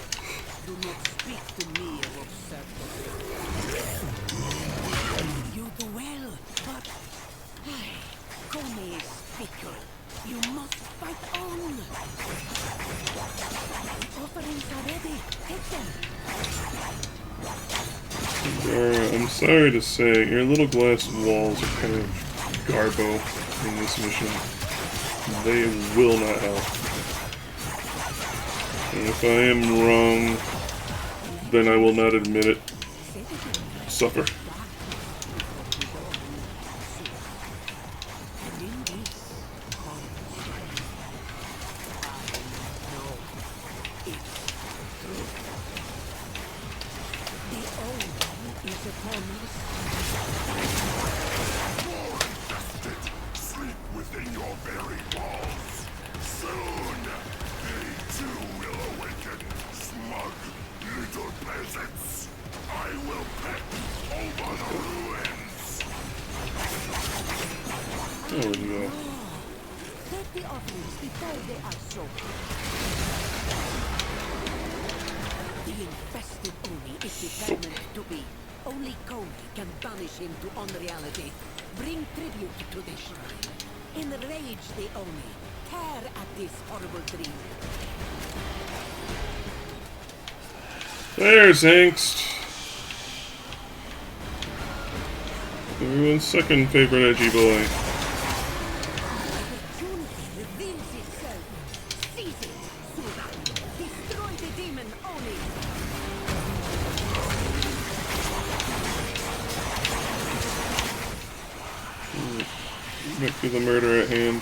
Do not speak to me of absurdity. You do well, but Kone is fickle. You must fight on. The offerings are ready. Take them. Fedora, I'm sorry to say, your little glass walls are kind of garbo in this mission. They will not help. And if I am wrong, then I will not admit it. Suffer. And in this, I know Sleep within your very walls. Soon, they too will awaken. Smug little peasants. I will peck over the ruins. There we go. Take the offerings before they are soaked. The infested Oni is determined to be. Only Koni can banish him to unreality. Bring tribute to this shrine. Enrage the Oni. Tear at this horrible dream. There's angst. Everyone's second favorite edgy boy. Opportunity reveals itself. Seize it, Sura. Destroy the demon Oni. Might be the murder at hand.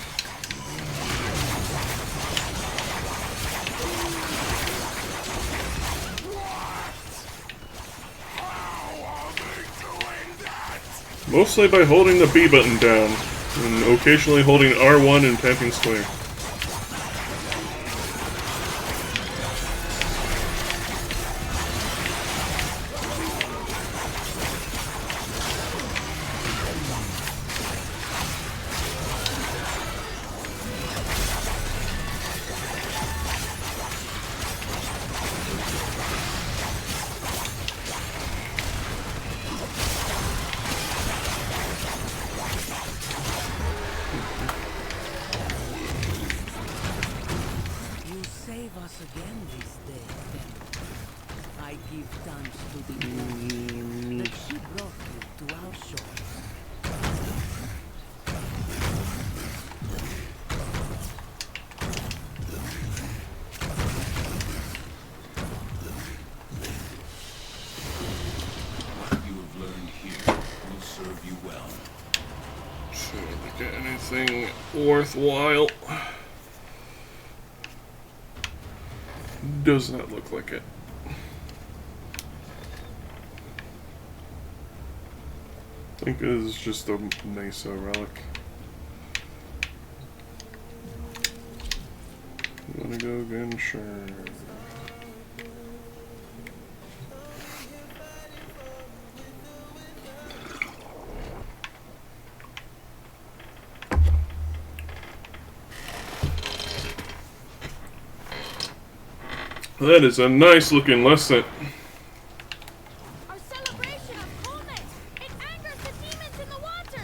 Mostly by holding the B button down, and occasionally holding R1 and tapping square. You save us again this day, then. I give thanks to the Lord that she brought you to our shores. What you have learned here will serve you well. Should I get anything worthwhile? Does not look like it. I think it is just a nice relic. You wanna go again? Sure. That is a nice looking lesson. Our celebration of coolness! It angers the demons in the water!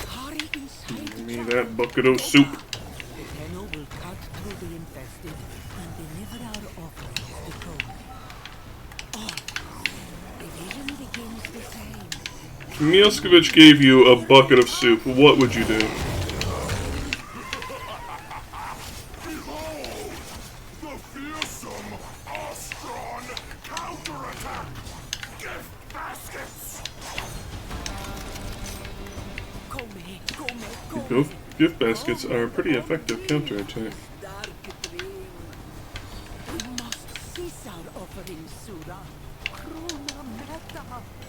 Hurry inside. Give me that bucket of soup. The Tenno will cut through the infested and deliver our offerings to Koni. All. The vision begins the same. Mioskovich gave you a bucket of soup. What would you do? Behold, the fearsome Ostron counterattack. Gift baskets. Koni. Gift baskets are a pretty effective counterattack. Dark dream. We must cease our offerings, Sura. Krona Meta.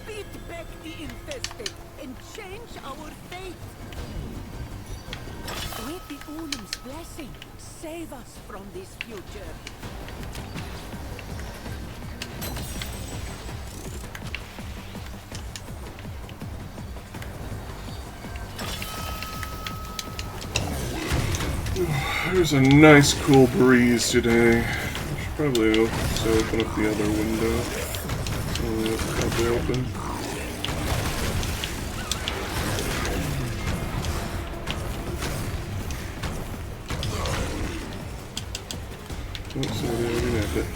Beat back the infested and change our fate. With the Unum's blessing, save us from this future. There's a nice cool breeze today. I should probably also open up the other window. Oh, that's probably open. Oh, sorry, I already nabbed it.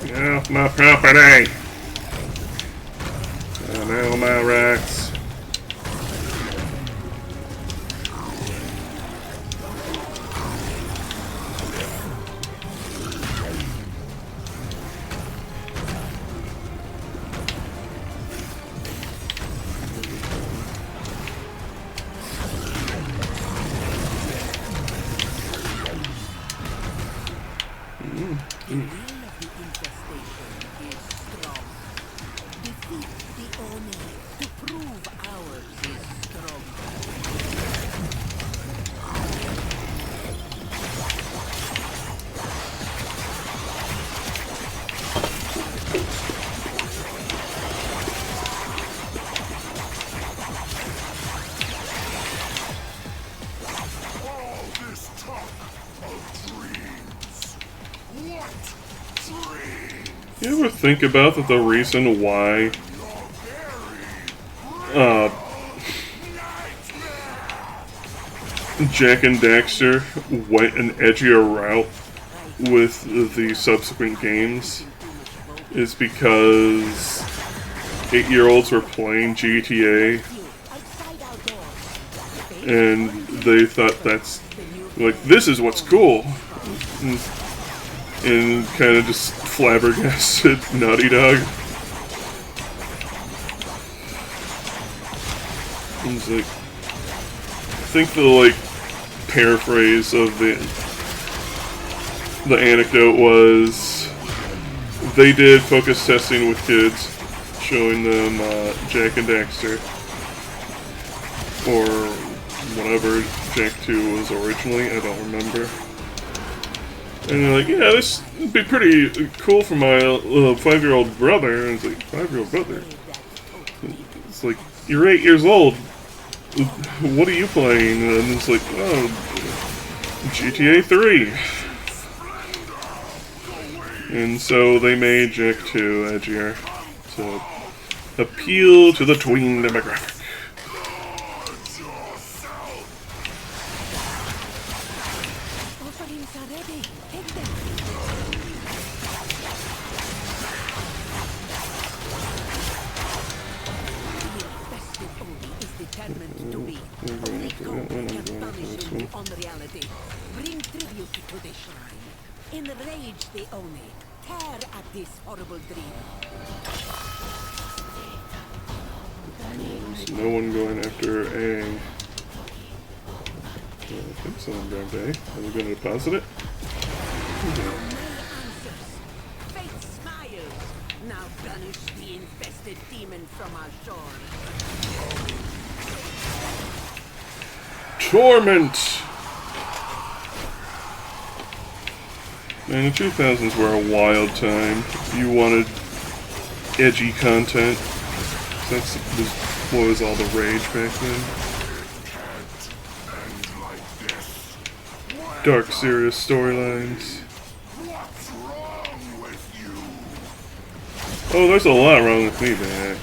Get off my property! Now my racks. The will of the infestation is strong. Defeat the Oni to prove ours is stronger. All this talk of dreams. What dreams? You ever think about that the reason why Jack and Daxter went an edgier route with the subsequent games is because 8-year-olds were playing GTA and they thought that's like, this is what's cool, and kind of just flabbergasted Naughty Dog. It's like, I think the like paraphrase of the anecdote was they did focus testing with kids, showing them Jack and Daxter, or whatever Jak 2 was originally, I don't remember. And they're like, yeah, this would be pretty cool for my 5-year-old brother. And it's like, 5-year-old brother? It's like, you're 8 years old. What are you playing? And it's like, oh, GTA 3. And so they made Jak 2 edgier to appeal to the tween demographic. Offerings are ready. Take them. The infested Oni is determined to be. Only God can punish him to unreality. Bring tribute to the shrine. Enrage the Oni. Tear at this horrible dream. There's no one going after A. I think someone grabbed A. Are we going to deposit it? No answers. Fate smiles. Now banish the infested demon from our shore. Torment! Man, the 2000s were a wild time. You wanted edgy content. That's what was all the rage back then. Dark, serious storylines. What's wrong with you? Oh, there's a lot wrong with me, man.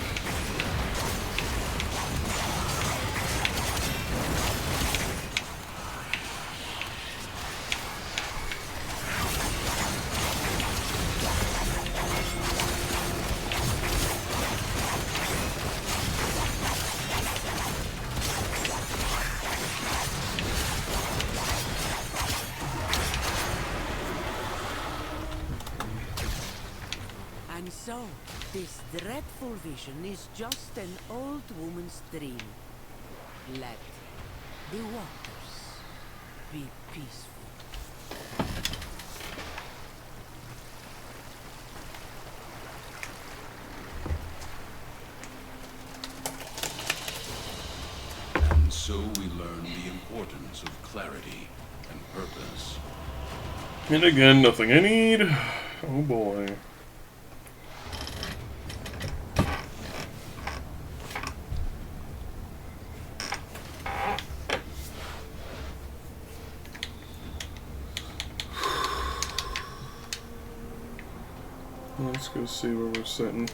And so, this dreadful vision is just an old woman's dream. Let the waters be peaceful. And so we learn the importance of clarity and purpose. And again, nothing I need. Oh boy. Let's go see where we're sitting.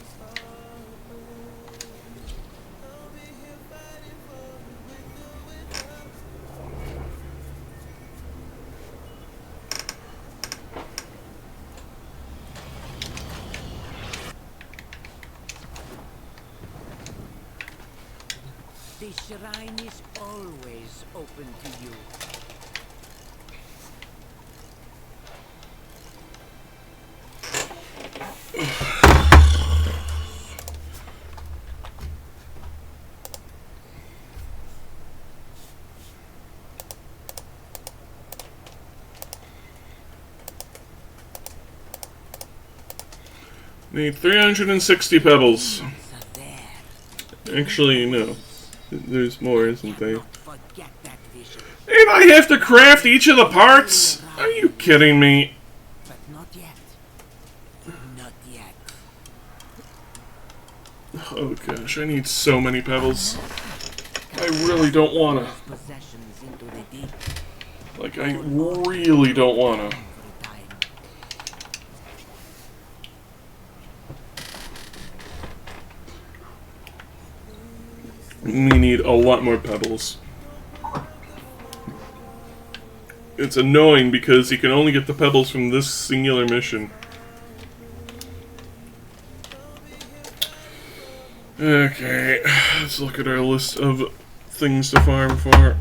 The shrine is always open to you. Need 360 pebbles. So there. Actually, no. There's more, isn't there? Cannot forget that vision. And I have to craft each of the parts? Are you kidding me? But not yet. Not yet. Oh gosh, I need so many pebbles. I really don't wanna. Possessions into the deep Like, I really don't wanna. for a time. We need a lot more pebbles. It's annoying because you can only get the pebbles from this singular mission. Okay, let's look at our list of things to farm for.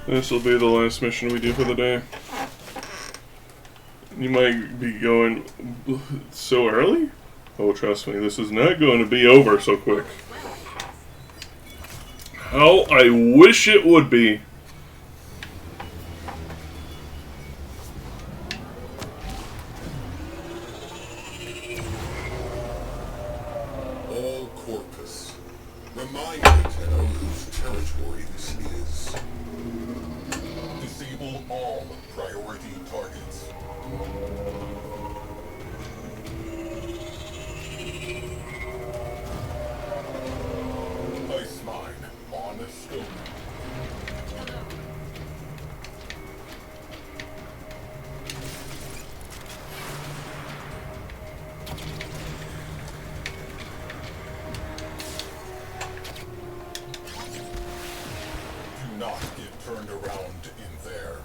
This will be the last mission we do for the day. You might be going so early? Oh, trust me, this is not going to be over so quick. How I wish it would be. All Corpus. Remind Nintendo whose territory this is. Disable all priority targets. Ice mine on scope. Do not get turned around in there.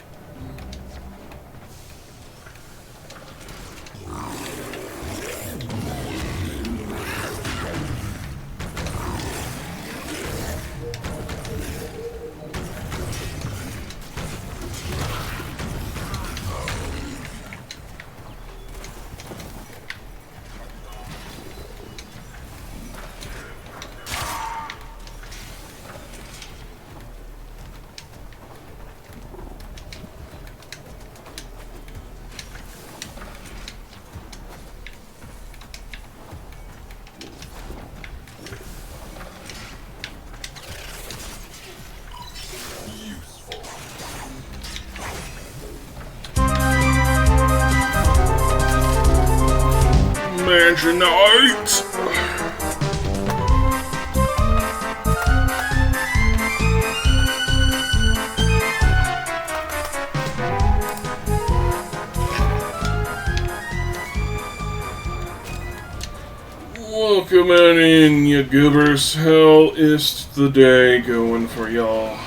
Useful. Mansionite! Welcome on in, you goobers. How is the day going for y'all?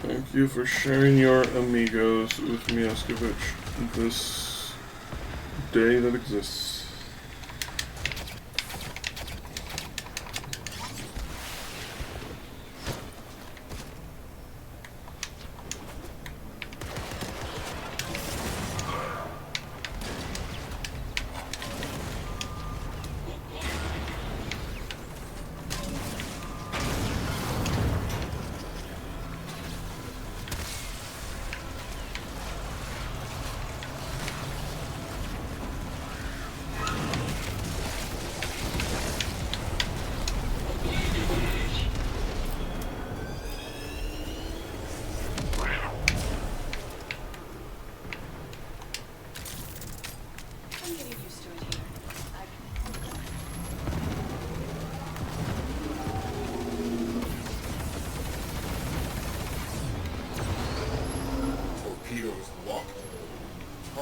Thank you for sharing your amigos with Miaskovich this day that exists.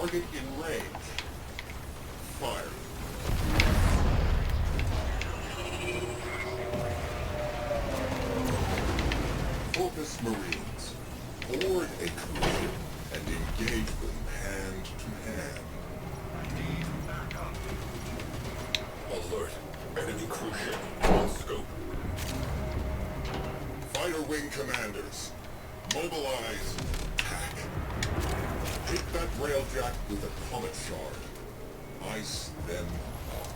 Target in range. Fire. Focus Marines. Board a cruiser and engage them hand to hand. Need backup. Alert. Enemy cruise ship on scope. Fighter wing commanders. Mobilize. Attack. Hit that railjack with a comet shard. Ice them up.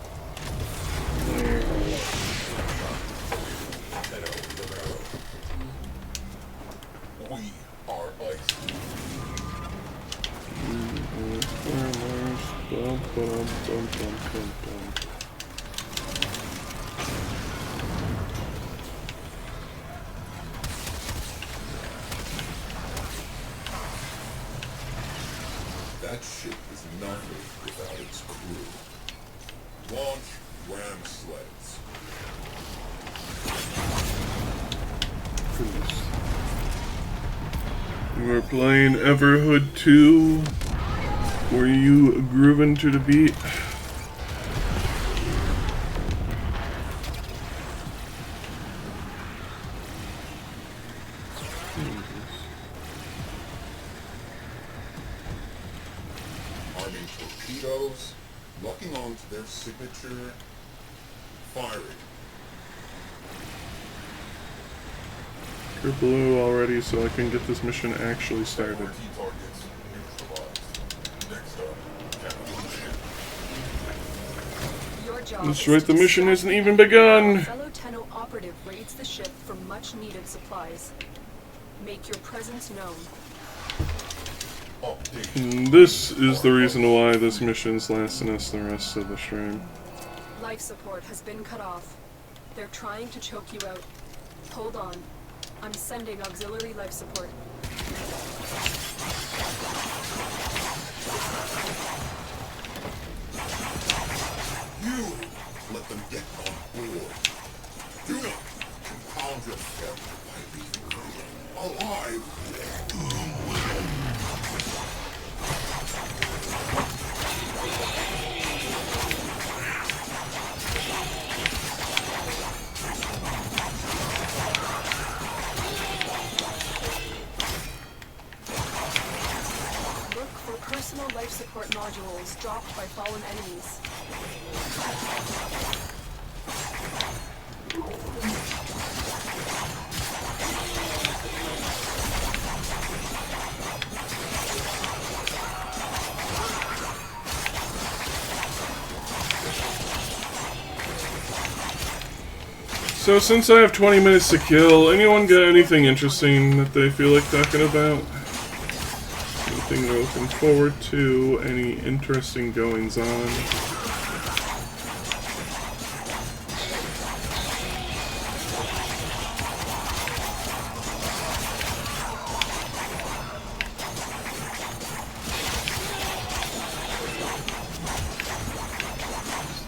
Hello, the barrel. We are ice. That ship is nothing without its crew. Launch ram sleds. You are playing Everhood 2. Were you grooving to the beat? Arming torpedoes, locking onto their signature, firing. You're blue already, so I can get this mission actually started. Key targets neutralized. Next up, capital ship. Your job That's is right, to the mission distract hasn't the even enemy begun. while a fellow Tenno operative raids the ship for much needed supplies. Make your presence known. Update. And this is the reason why this mission's lasting us the rest of the stream. Life support has been cut off. They're trying to choke you out. Hold on. I'm sending auxiliary life support. You let them get on board. Do not compound yourself by leaving them alive. Look for personal life support modules dropped by fallen enemies. So since I have 20 minutes to kill, anyone got anything interesting that they feel like talking about? Anything they're looking forward to? Any interesting goings on?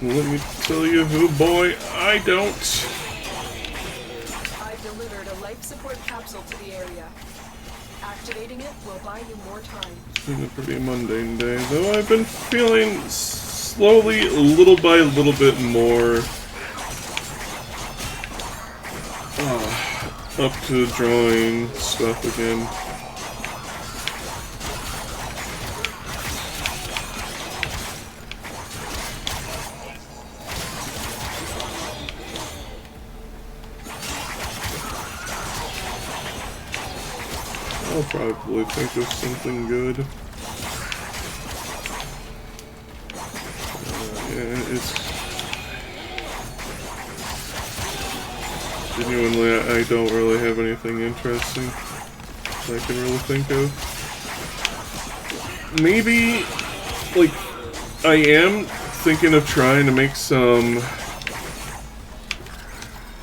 Let me tell you who, boy, I don't. I've delivered a life support capsule to the area. Activating it will buy you more time. It's been a pretty mundane day, though I've been feeling slowly, little by little bit more up to drawing stuff again. I'll probably think of something good. Yeah, it's genuinely, I don't really have anything interesting I can really think of. Maybe, like, I am thinking of trying to make some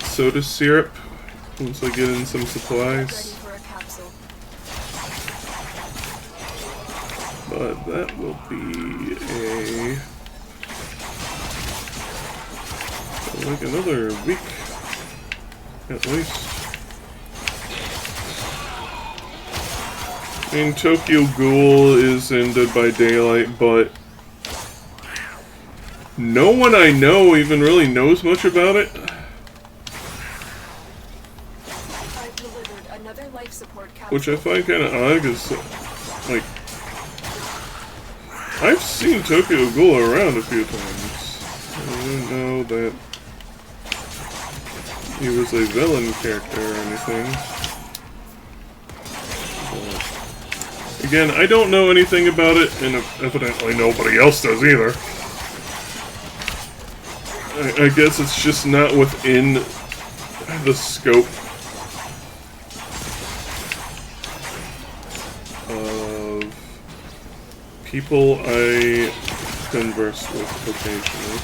soda syrup once I get in some supplies. But that will be like another week at least. I mean, Tokyo Ghoul is in Dead by Daylight, but no one I know even really knows much about it. I've delivered another life support capsule. Which I find kind of odd, because, like, I've seen Tokyo Ghoul around a few times. I didn't know that he was a villain character or anything. But, again, I don't know anything about it, and evidently nobody else does either. I guess it's just not within the scope of people I converse with occasionally.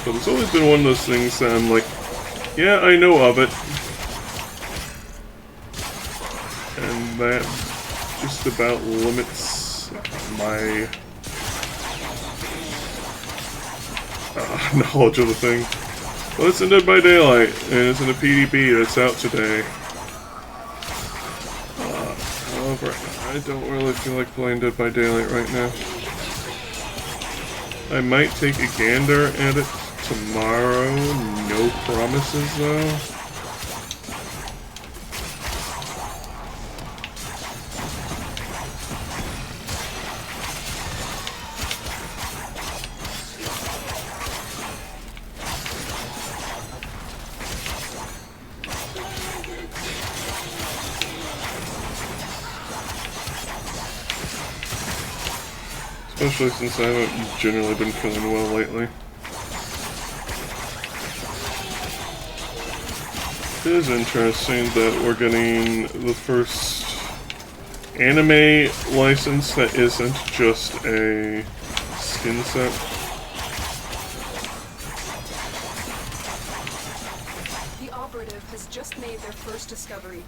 But it's always been one of those things that I'm like, yeah, I know of it. And that just about limits my knowledge of the thing. Well, it's in Dead by Daylight, and it's in a PDB that's out today. However, I don't really feel like playing Dead by Daylight right now. I might take a gander at it tomorrow. No promises, though. Especially since I haven't generally been feeling well lately. It is interesting that we're getting the first anime license that isn't just a skin set. The operative has just made their first discovery.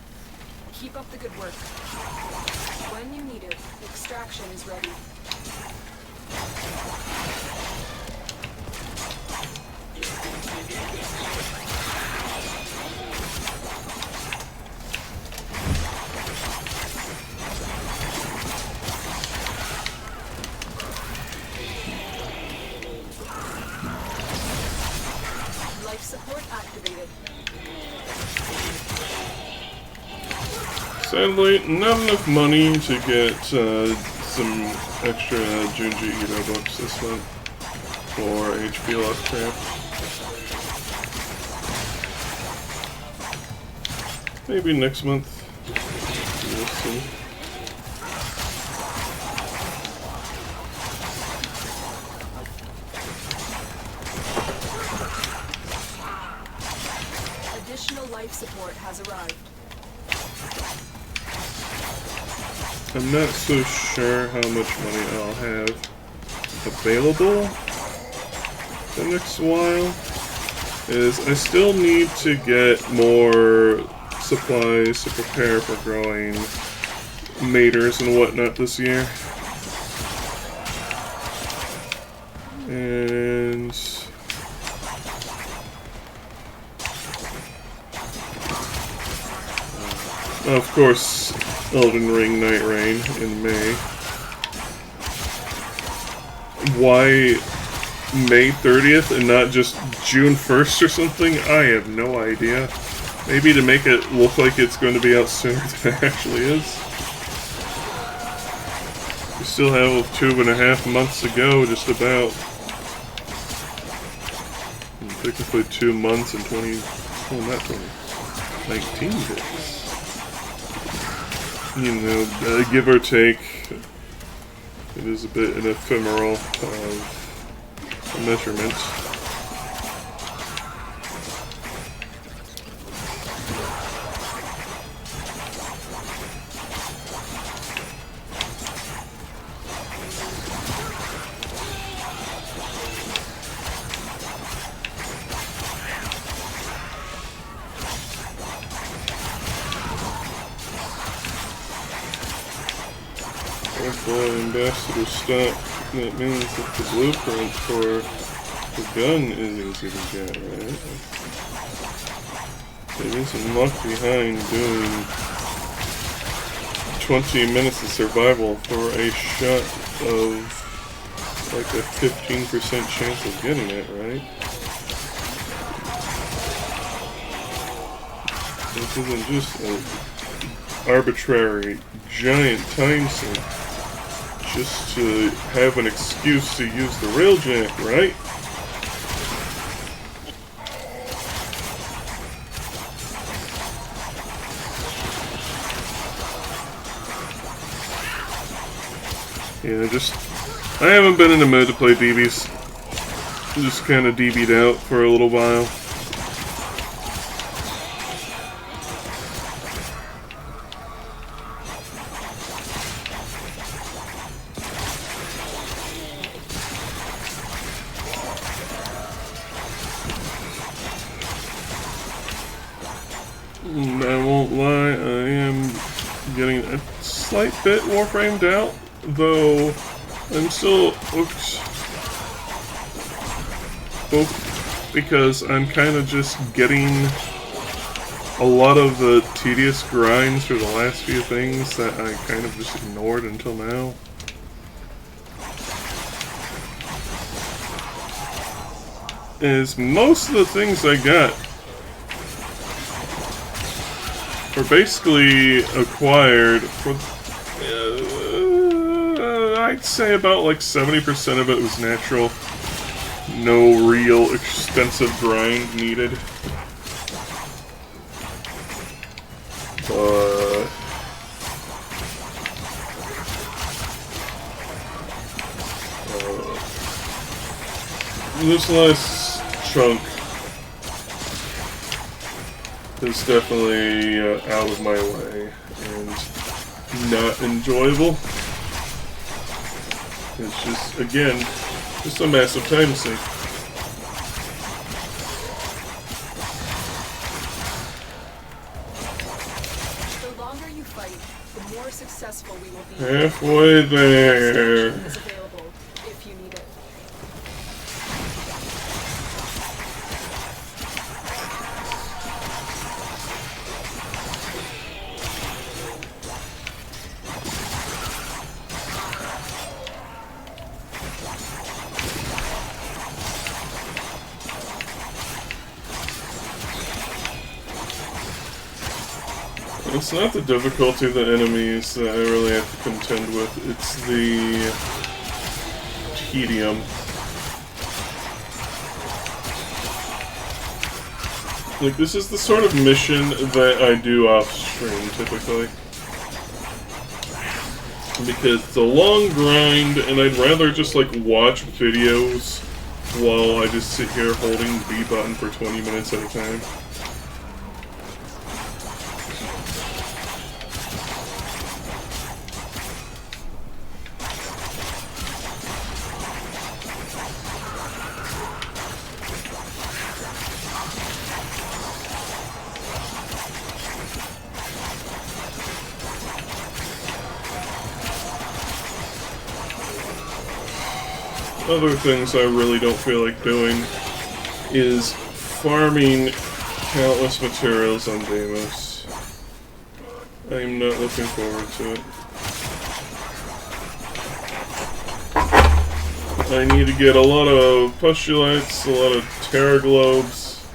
Keep up the good work. When you need it, extraction is ready. Life support activated. Sadly, not enough money to get some extra Junji Ito books this month for HP Lovecraft. Maybe next month. We'll see. Additional life support has arrived. I'm not so sure how much money I'll have available the next while. I still need to get more supplies to prepare for growing maters and whatnot this year. And of course, Elden Ring Night Rain in May. Why May 30th and not just June 1st or something? I have no idea. Maybe to make it look like it's going to be out sooner than it actually is. We still have 2.5 months to go, just about. And technically 2 months and 19 days. You know, give or take, it is a bit an ephemeral measurement. Ambassador stop. That means that the blueprint for the gun is easy to get, right? Saving some luck behind doing 20 minutes of survival for a shot of like a 15% chance of getting it, right? This isn't just an arbitrary giant time sink just to have an excuse to use the railjack, right? Yeah, I haven't been in the mood to play DBs. Just kind of DB'd out for a little while. I won't lie, I am getting a slight bit Warframed out, though I'm still hooked. Because I'm kind of just getting a lot of the tedious grinds for the last few things that I kind of just ignored until now. Is most of the things I got were basically acquired for, I'd say about like 70% of it was natural. No real extensive grind needed. But this last chunk is definitely out of my way and not enjoyable. It's just, again, just a massive time sink. The longer you fight, the more successful we will be. Halfway there. Is available if you need it. It's not the difficulty of the enemies that I really have to contend with, it's the tedium. Like, this is the sort of mission that I do off-stream, typically. Because it's a long grind, and I'd rather just, like, watch videos while I just sit here holding the B button for 20 minutes at a time. Other things I really don't feel like doing is farming countless materials on Deimos. I'm not looking forward to it. I need to get a lot of pustulites, a lot of terra globes,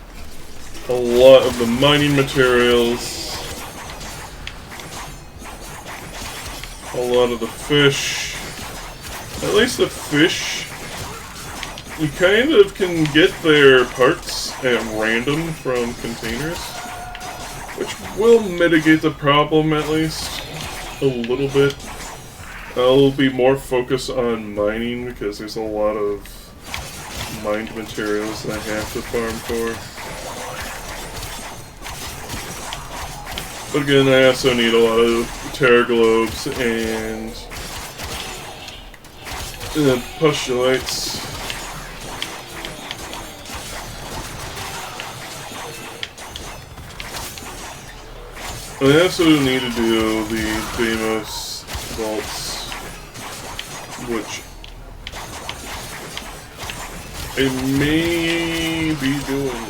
a lot of the mining materials, a lot of the fish. At least the fish, you kind of can get their parts at random from containers, which will mitigate the problem at least a little bit. I'll be more focused on mining because there's a lot of mined materials that I have to farm for. But again, I also need a lot of terra globes and pustulites. I also need to do the Deimos vaults, which I may be doing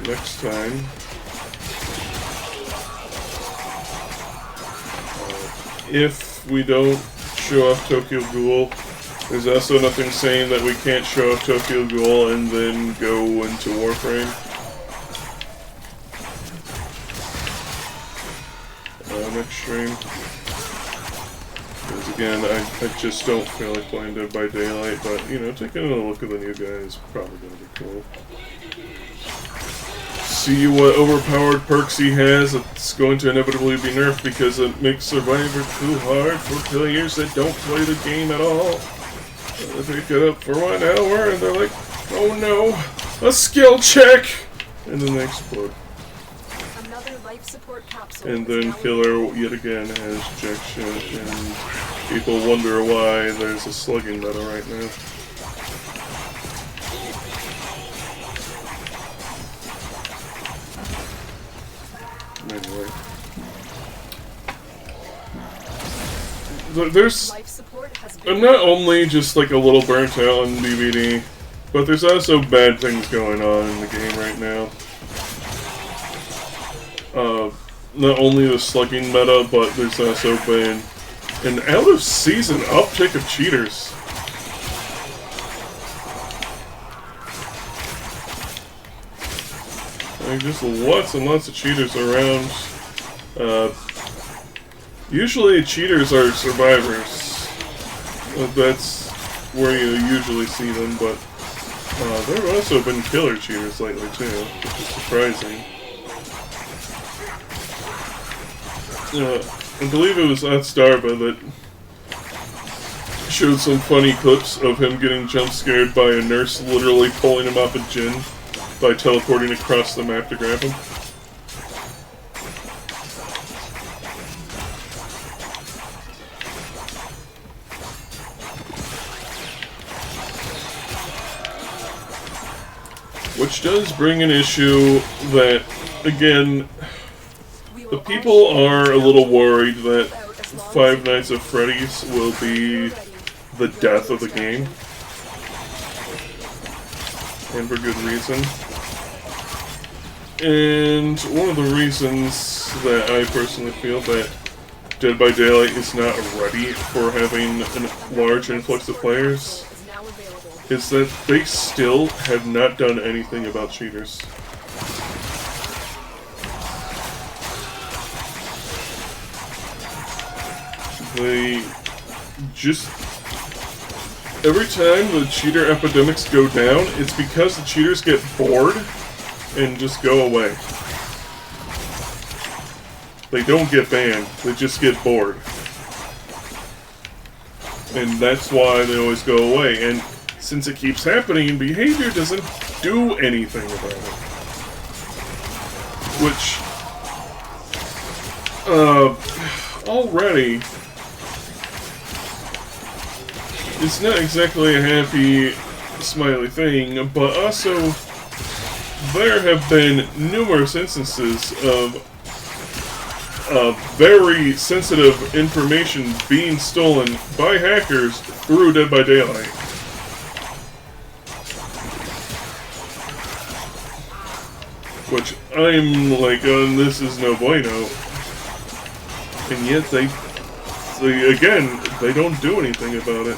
next time. If we don't show off Tokyo Ghoul, there's also nothing saying that we can't show off Tokyo Ghoul and then go into Warframe. Next stream. Because again, I just don't feel like playing Dead by Daylight, but you know, taking a look at the new guy is probably going to be cool. See what overpowered perks he has. It's going to inevitably be nerfed because it makes Survivor too hard for players that don't play the game at all. They pick it up for 1 hour and they're like, oh no, a skill check! And then they explode. Another life support capsule. And then Killer yet again has ejection, and people wonder why there's a slugging meta right now. Anyway. There's... I'm not only just like a little burnt out on DVD, but there's also bad things going on in the game right now. Not only the slugging meta, but there's also been an out-of-season uptick of cheaters. Like, just lots and lots of cheaters around. Usually cheaters are survivors. That's where you usually see them, but there have also been killer cheaters lately too, which is surprising. I believe it was at Starva that showed some funny clips of him getting jump scared by a nurse literally pulling him off a gin by teleporting across the map to grab him. Which does bring an issue that, again, the people are a little worried that Five Nights at Freddy's will be the death of the game. And for good reason. And one of the reasons that I personally feel that Dead by Daylight is not ready for having a large influx of players is that they still have not done anything about cheaters. They just... Every time the cheater epidemics go down, it's because the cheaters get bored and just go away. They don't get banned, they just get bored. And that's why they always go away. And since it keeps happening, behavior doesn't do anything about it. Which, already, it's not exactly a happy, smiley thing, but also, there have been numerous instances of very sensitive information being stolen by hackers through Dead by Daylight. Which I'm like, this is no bueno. And yet they again, they don't do anything about it.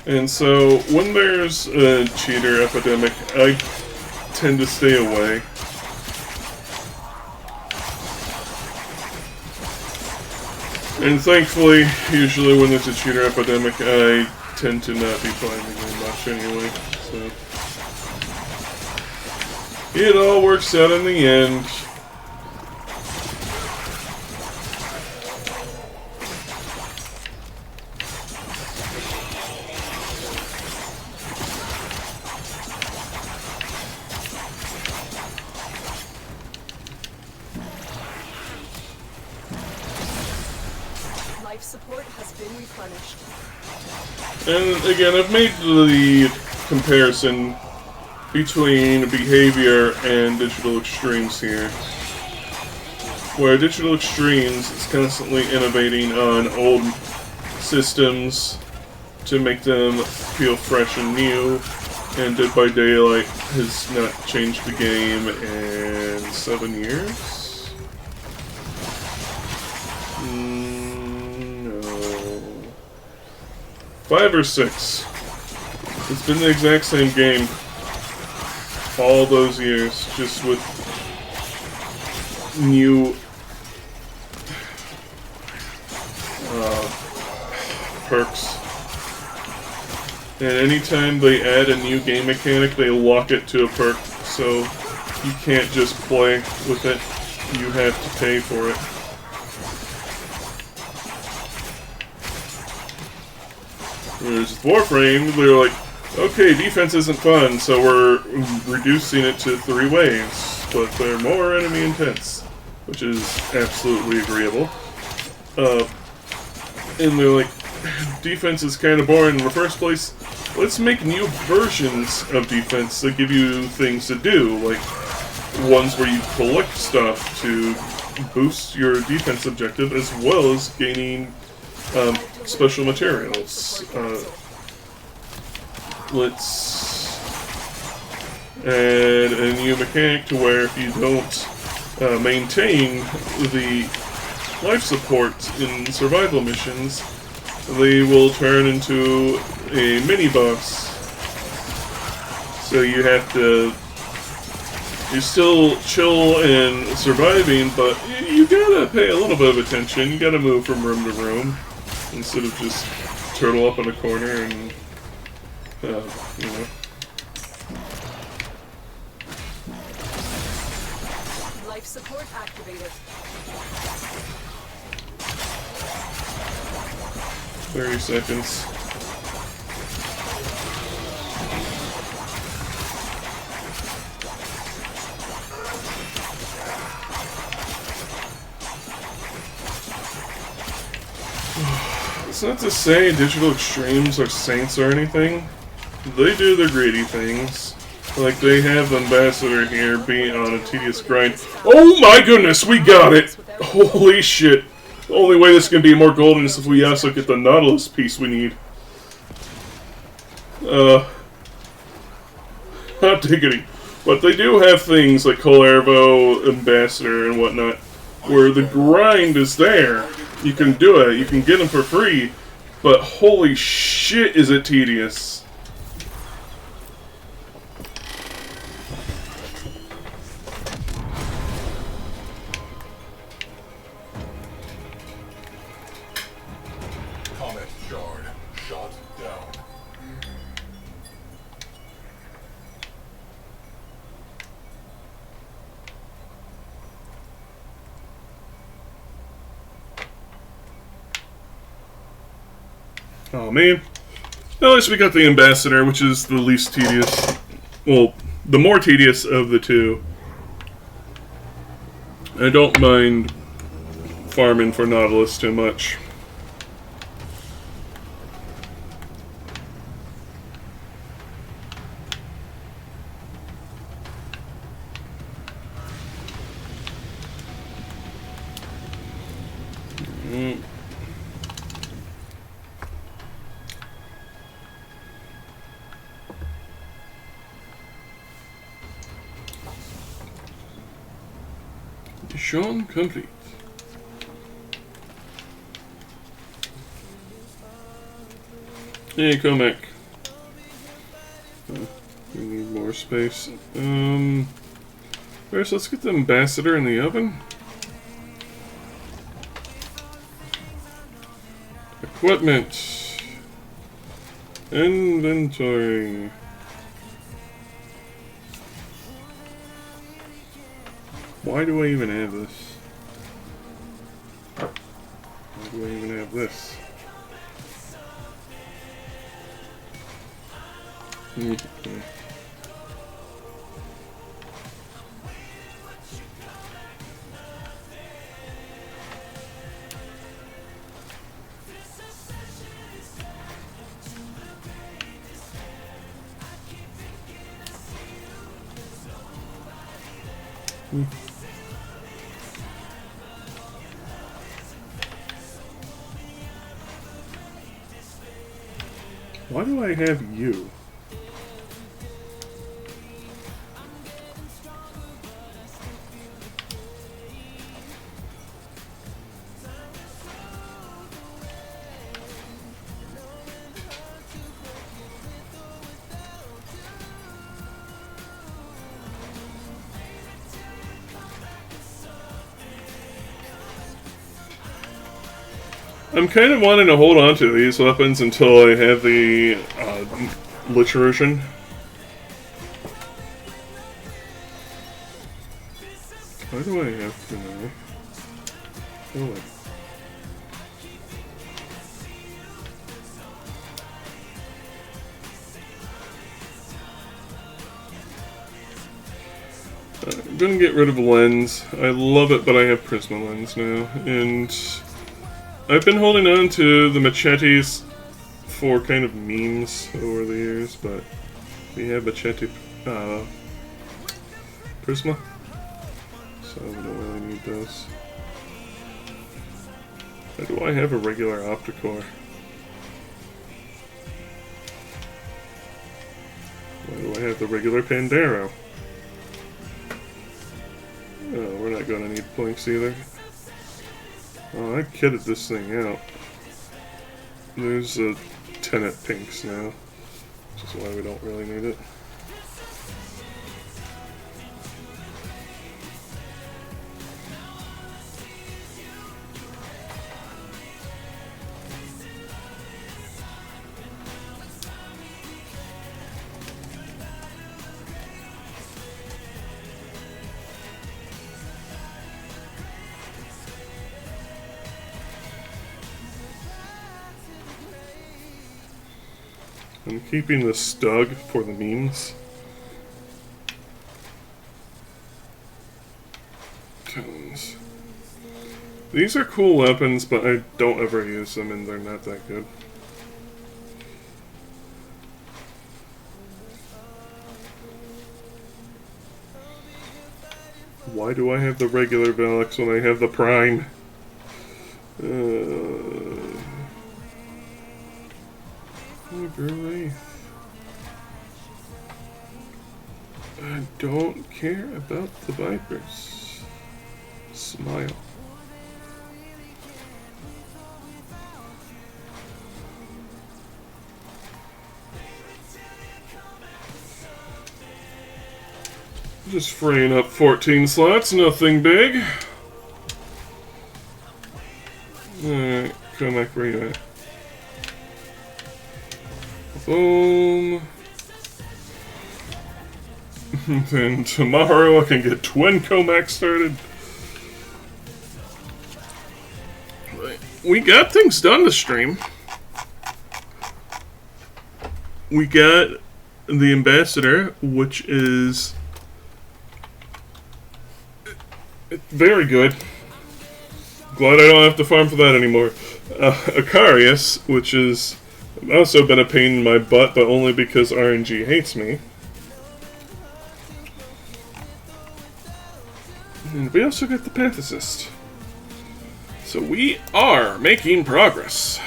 And so, when there's a cheater epidemic, I tend to stay away. And thankfully, usually when there's a cheater epidemic, I tend to not be playing the game much anyway, so... It all works out in the end. Life support has been replenished. And again, I've made the comparison between behavior and digital extremes here. Where digital extremes is constantly innovating on old systems to make them feel fresh and new. And Dead by Daylight has not changed the game in 7 years. No. 5 or 6. It's been the exact same game all those years, just with new perks. And anytime they add a new game mechanic, they lock it to a perk, so you can't just play with it, you have to pay for it. Whereas Warframe, they're like, okay, defense isn't fun, so we're reducing it to 3 waves, but they're more enemy intense, which is absolutely agreeable. And they're like, defense is kind of boring in the first place. Let's make new versions of defense that give you things to do, like ones where you collect stuff to boost your defense objective, as well as gaining special materials. Let's add a new mechanic to where if you don't maintain the life support in survival missions, they will turn into a mini-boss. So you have to... You're still chill and surviving, but you gotta pay a little bit of attention. You gotta move from room to room, instead of just turtle up in a corner and... you know... Life support activated. 30 seconds. It's not to say Digital Extremes are saints or anything. They do their greedy things. Like, they have Ambassador here being on a tedious grind. Oh my goodness, we got it! Holy shit. The only way this can be more golden is if we also get the Nautilus piece we need. Not diggity. But they do have things like Colervo, Ambassador, and whatnot, where the grind is there. You can do it, you can get them for free, but holy shit is it tedious. Comet shard shot down. Oh man. At least we got the Ambassador, which is the least tedious. Well, the more tedious of the two. I don't mind farming for Nautilus too much. Mission complete. Hey, Comac. Oh, we need more space. First, let's get the Ambassador in the oven. Equipment. Inventory. Why do I even have this? Why do I even have this? Why do I have you? I'm kind of wanting to hold on to these weapons until I have the Lich version. Why do I have to know? Oh, I'm gonna get rid of lens. I love it, but I have Prisma lens now, and I've been holding on to the machetes for kind of memes over the years, but we have machete Prisma, so we don't really need those. Why do I have a regular Opticore? Why do I have the regular Pandero? Oh, we're not going to need planks either. Oh, I kitted this thing out. There's a 10 at pinks now, which is why we don't really need it. I'm keeping the Stug for the memes. Tones. These are cool weapons, but I don't ever use them and they're not that good. Why do I have the regular Valix when I have the Prime? I don't care about the Vipers. Smile. Just freeing up 14 slots, nothing big. Alright, come back where you at. Boom. Then tomorrow I can get Twin Comac started. We got things done this stream. We got the Ambassador, which is very good. Glad I don't have to farm for that anymore. Acarius, which is also been a pain in my butt, but only because RNG hates me. And we also got the Pathicist. So we are making progress.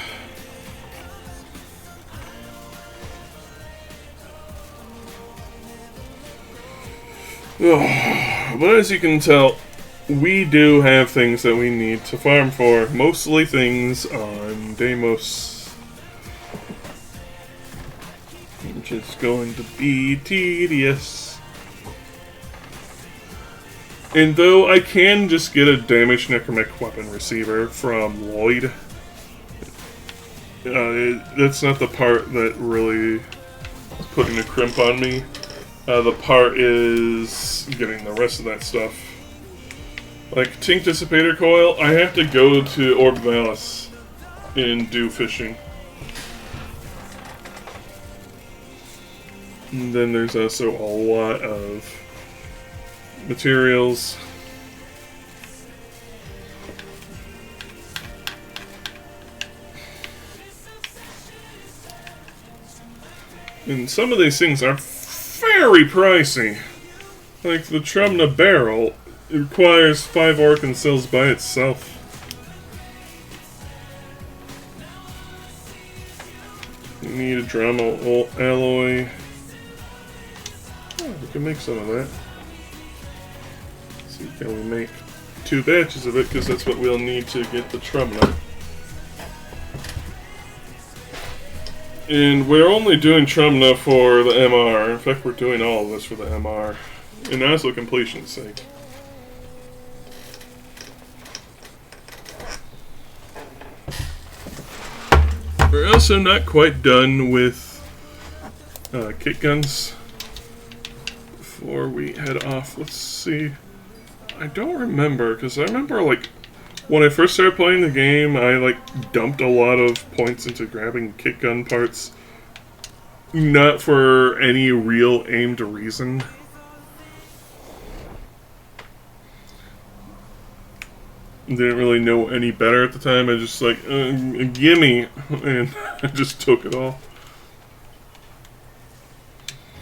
Oh, but as you can tell, we do have things that we need to farm for. Mostly things on Deimos, which is going to be tedious. And though I can just get a damaged necromantic weapon receiver from Lloyd, that's not the part that really is putting a crimp on me. The part is getting the rest of that stuff. Like Tink Dissipator Coil, I have to go to Orb Valis and do fishing. And then there's also a lot of materials. And some of these things are very pricey. Like the Trumna Barrel, it requires 5 Orcan cells by itself. need a drum alloy. Oh, we can make some of that. Let's see, can we make 2 batches of it? Because that's what we'll need to get the Trumna. And we're only doing Trumna for the MR. In fact, we're doing all of this for the MR. And also completion's sake. We're also not quite done with kit guns. Before we head off, let's see. I don't remember, because I remember, like, when I first started playing the game, I, like, dumped a lot of points into grabbing kit gun parts. Not for any real aimed reason. Didn't really know any better at the time. I just like, gimme, and I just took it all.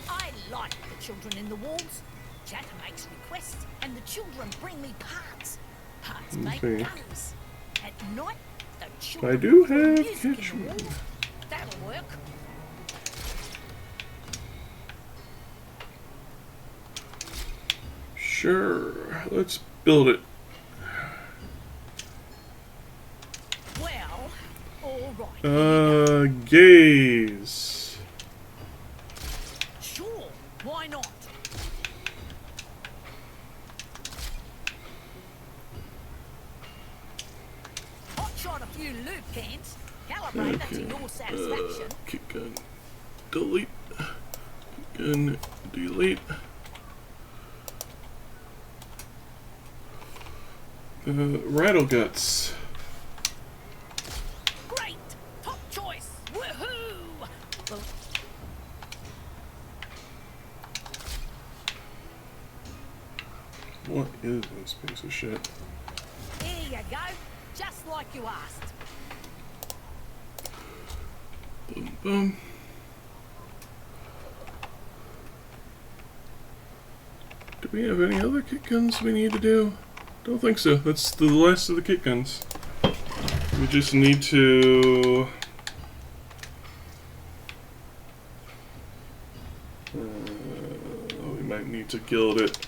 I like the children in the walls. Jack makes requests, and the children bring me parts. Parts make guns. At night, the children I do play have music in the kitchen. wall. That'll work. Sure, let's build it. Well, all right. Gaze. Sure, why not? Hot shot a few loop cans. Calibrate that to your satisfaction. Kick gun. Delete. Kick gun. Delete. Rattle guts. Great! Top choice! Woohoo! Well, What is this piece of shit? there you go. Just like you asked. Boom, boom. Do we have any other kick guns we need to do? Don't think so. That's the last of the kit guns. We just need to... we might need to gild it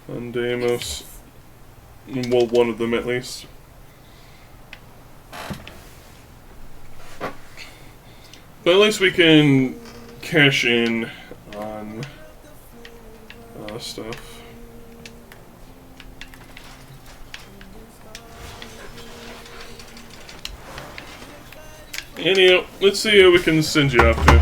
on Deimos. Well, one of them at least. But at least we can cash in on stuff. Anyhow, let's see who we can send you off to.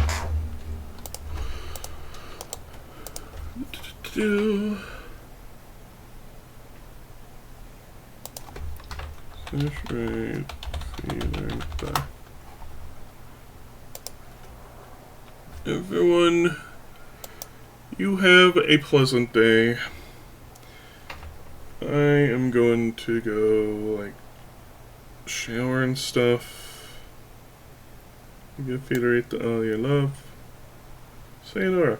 Fish rate, feeder, back. Everyone, you have a pleasant day. I am going to go, like, shower and stuff. Give feeder to all your love. Sayonara.